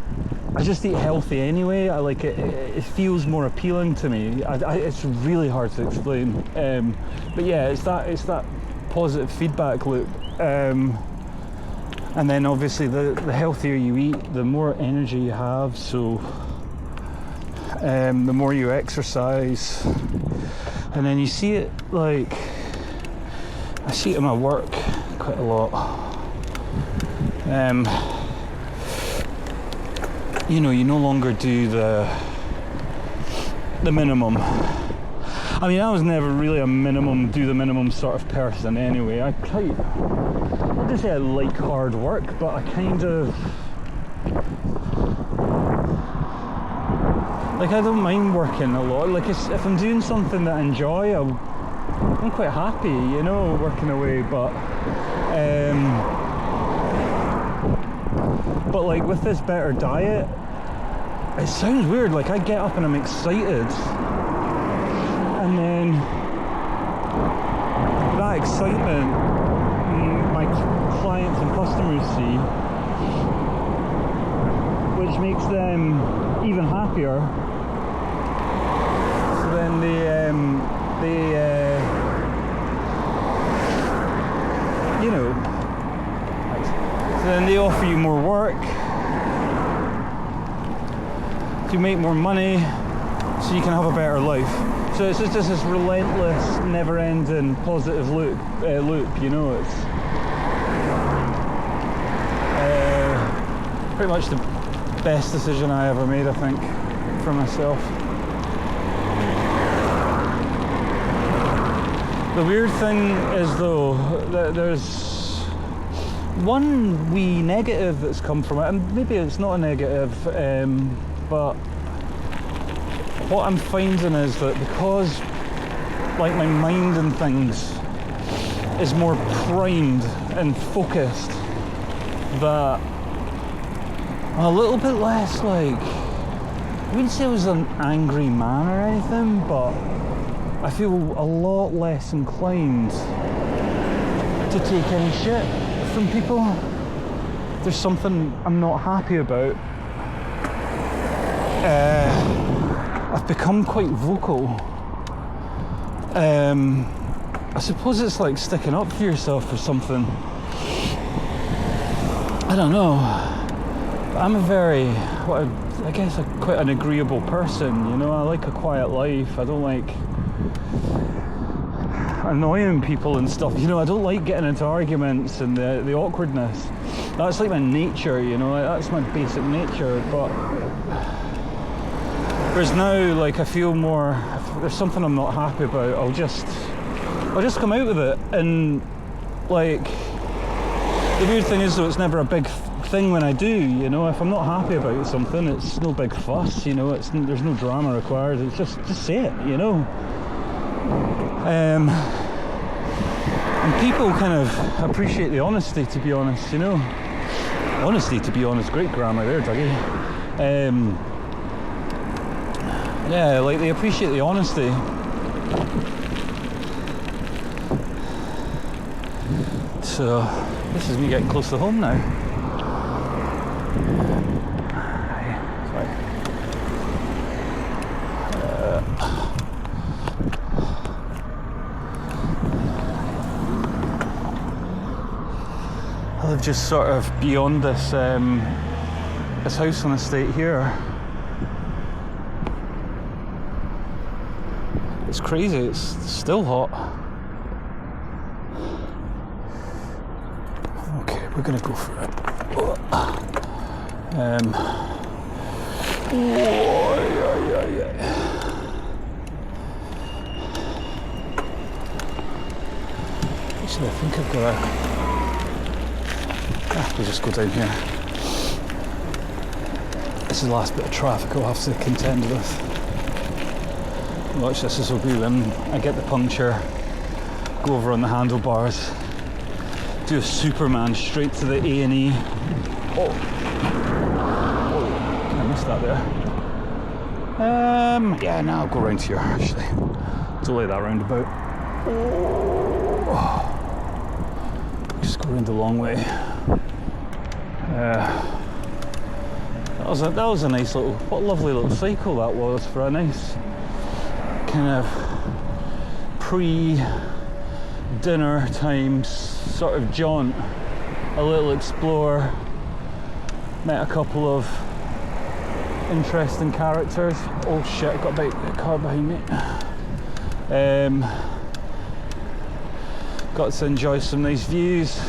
I just eat healthy anyway. I like it. It feels more appealing to me. It's really hard to explain. But yeah, it's that positive feedback loop. And then obviously the healthier you eat, the more energy you have. So the more you exercise, and then you see it, like, I see it in my work quite a lot. You know, you no longer do the minimum. I mean, I was never really a do the minimum sort of person anyway. I wouldn't say I like hard work, but I kind of, like, I don't mind working a lot. Like, if I'm doing something that I enjoy, I'm quite happy, you know, working away. But like with this better diet, it sounds weird, like I get up and I'm excited, and then that excitement my clients and customers see, which makes them even happier. So then you know, so then they offer you more work to make more money, so you can have a better life. So it's just this relentless, never-ending positive loop. You know, it's pretty much the best decision I ever made, I think, for myself. The weird thing is, though, that there's one wee negative that's come from it, and maybe it's not a negative, but what I'm finding is that because, like, my mind and things is more primed and focused, that I'm a little bit less, like, I wouldn't say I was an angry man or anything, but I feel a lot less inclined to take any shit from people. If there's something I'm not happy about, I've become quite vocal. I suppose it's like sticking up for yourself or something. I don't know. I'm a very, I guess, quite an agreeable person, you know. I like a quiet life. I don't like annoying people and stuff, you know. I don't like getting into arguments and the awkwardness. That's like my nature, you know. That's my basic nature. But whereas now, like, I feel more, if there's something I'm not happy about, I'll just come out with it. And like, the weird thing is, though, it's never a big thing when I do, you know. If I'm not happy about something, it's no big fuss, you know. There's no drama required. It's just say it, you know. And people kind of appreciate the honesty, to be honest, you know. Honesty, to be honest, great grammar there, Dougie. Yeah, like, they appreciate the honesty. So this is me getting close to home now. I live just sort of beyond this this house on the estate here. It's crazy, it's still hot. Okay, we're gonna go for it. Actually, I think I've got we'll just go down here. This is the last bit of traffic I'll have to contend with. Watch, this will be when I get the puncture, go over on the handlebars, do a Superman straight to the A&E. Oh, I missed that there. Yeah, now I'll go around here, actually. Don't like that roundabout. Just go around the long way. That was a nice little, what a lovely little cycle that was for a nice kind of pre-dinner time sort of jaunt, a little explore. Met a couple of interesting characters. Oh shit, I got a car behind me. Got to enjoy some nice views.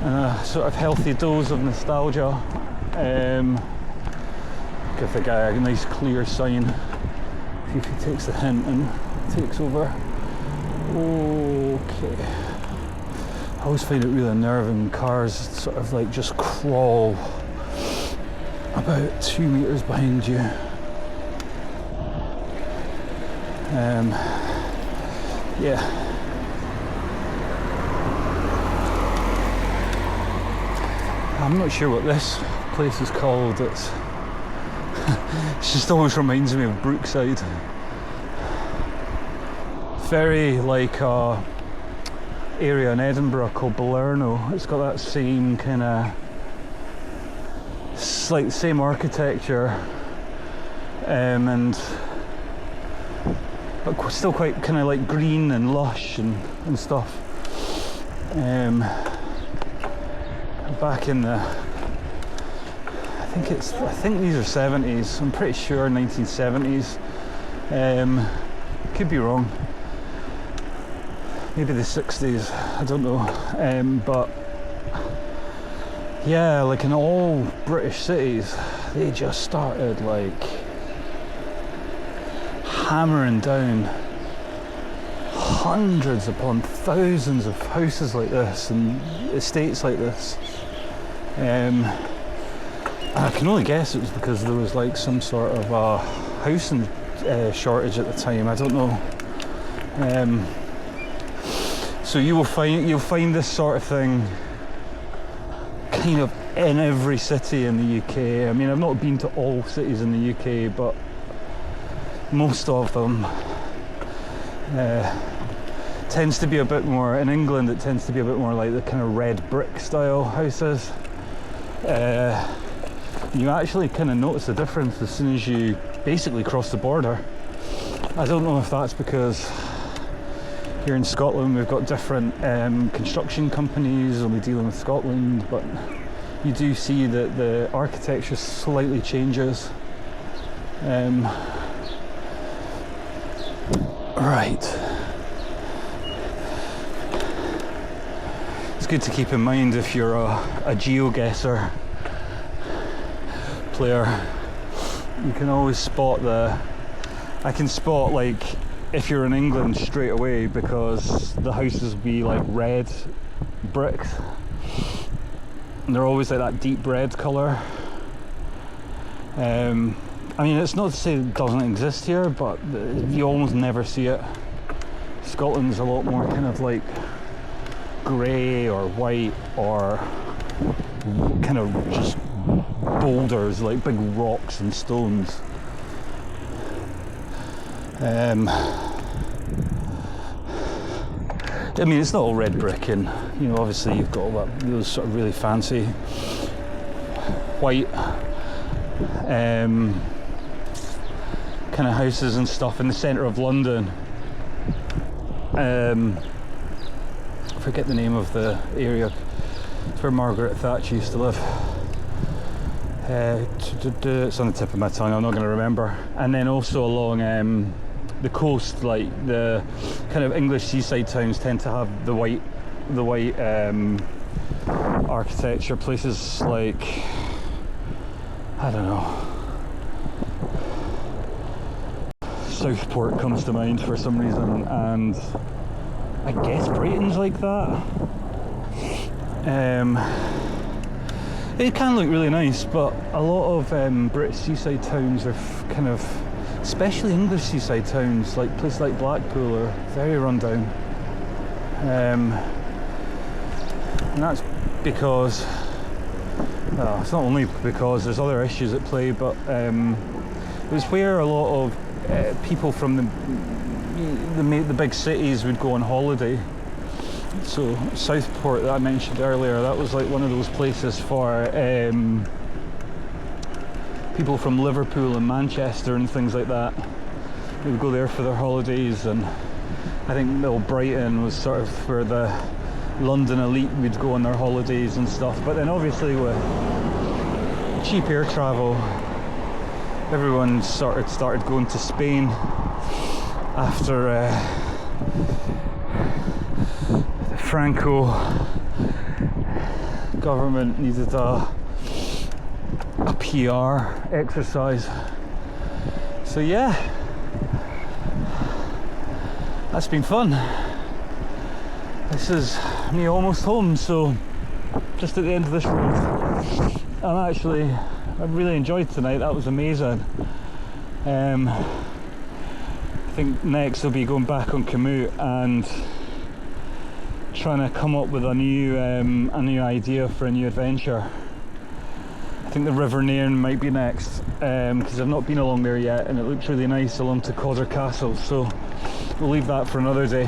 And a sort of healthy dose of nostalgia. Give the guy a nice clear sign. See if he takes the hint and takes over. Okay. I always find it really unnerving when cars sort of like just crawl about 2 meters behind you. Yeah. I'm not sure what this place is called. It just always reminds me of Brookside. Very like a area in Edinburgh called Balerno. It's got that same kind of, like the same architecture, and but still quite kind of like green and lush and stuff. Back in the, I think these are 70s. I'm pretty sure 1970s. Could be wrong. Maybe the 60s, I don't know. But yeah, like in all British cities, they just started like hammering down hundreds upon thousands of houses like this and estates like this. And I can only guess it was because there was like some sort of housing shortage at the time. I don't know. So you'll find this sort of thing kind of in every city in the UK. I mean, I've not been to all cities in the UK, but most of them tends to be a bit more, in England it tends to be a bit more like the kind of red brick style houses. You actually kind of notice the difference as soon as you basically cross the border. I don't know if that's because here in Scotland we've got different construction companies and we deal with Scotland, but you do see that the architecture slightly changes. Right. It's good to keep in mind if you're a GeoGuessr player, you can always spot I can spot like if you're in England straight away because the houses will be like red bricks and they're always like that deep red colour. I mean, it's not to say it doesn't exist here, but you almost never see it. Scotland's a lot more kind of like grey or white or kind of just boulders, like big rocks and stones. I mean, it's not all red brick, and you know, obviously you've got all that, those sort of really fancy white kind of houses and stuff in the centre of London. I forget the name of the area. It's where Margaret Thatcher used to live. It's on the tip of my tongue, I'm not going to remember. And then also along the coast, like the kind of English seaside towns tend to have the white architecture. Places like, I don't know, Southport comes to mind for some reason, and I guess Brighton's like that. It can look really nice, but a lot of British seaside towns are kind of, especially English seaside towns, like places like Blackpool, are very run down. And that's because, well, it's not only because there's other issues at play, but it was where a lot of people from the big cities would go on holiday, So Southport that I mentioned earlier, that was like one of those places for people from Liverpool and Manchester and things like that. They would go there for their holidays, and I think Mill Brighton was sort of where the London elite would go on their holidays and stuff. But then obviously with cheap air travel, everyone started going to Spain after the Franco government needed a PR exercise. So yeah, that's been fun. This is me almost home, so just at the end of this road. I really enjoyed tonight. That was amazing. I think next will be going back on Komoot and trying to come up with a new idea for a new adventure. I think the River Nairn might be next, because I've not been along there yet, and it looks really nice along to Codder Castle, so we'll leave that for another day.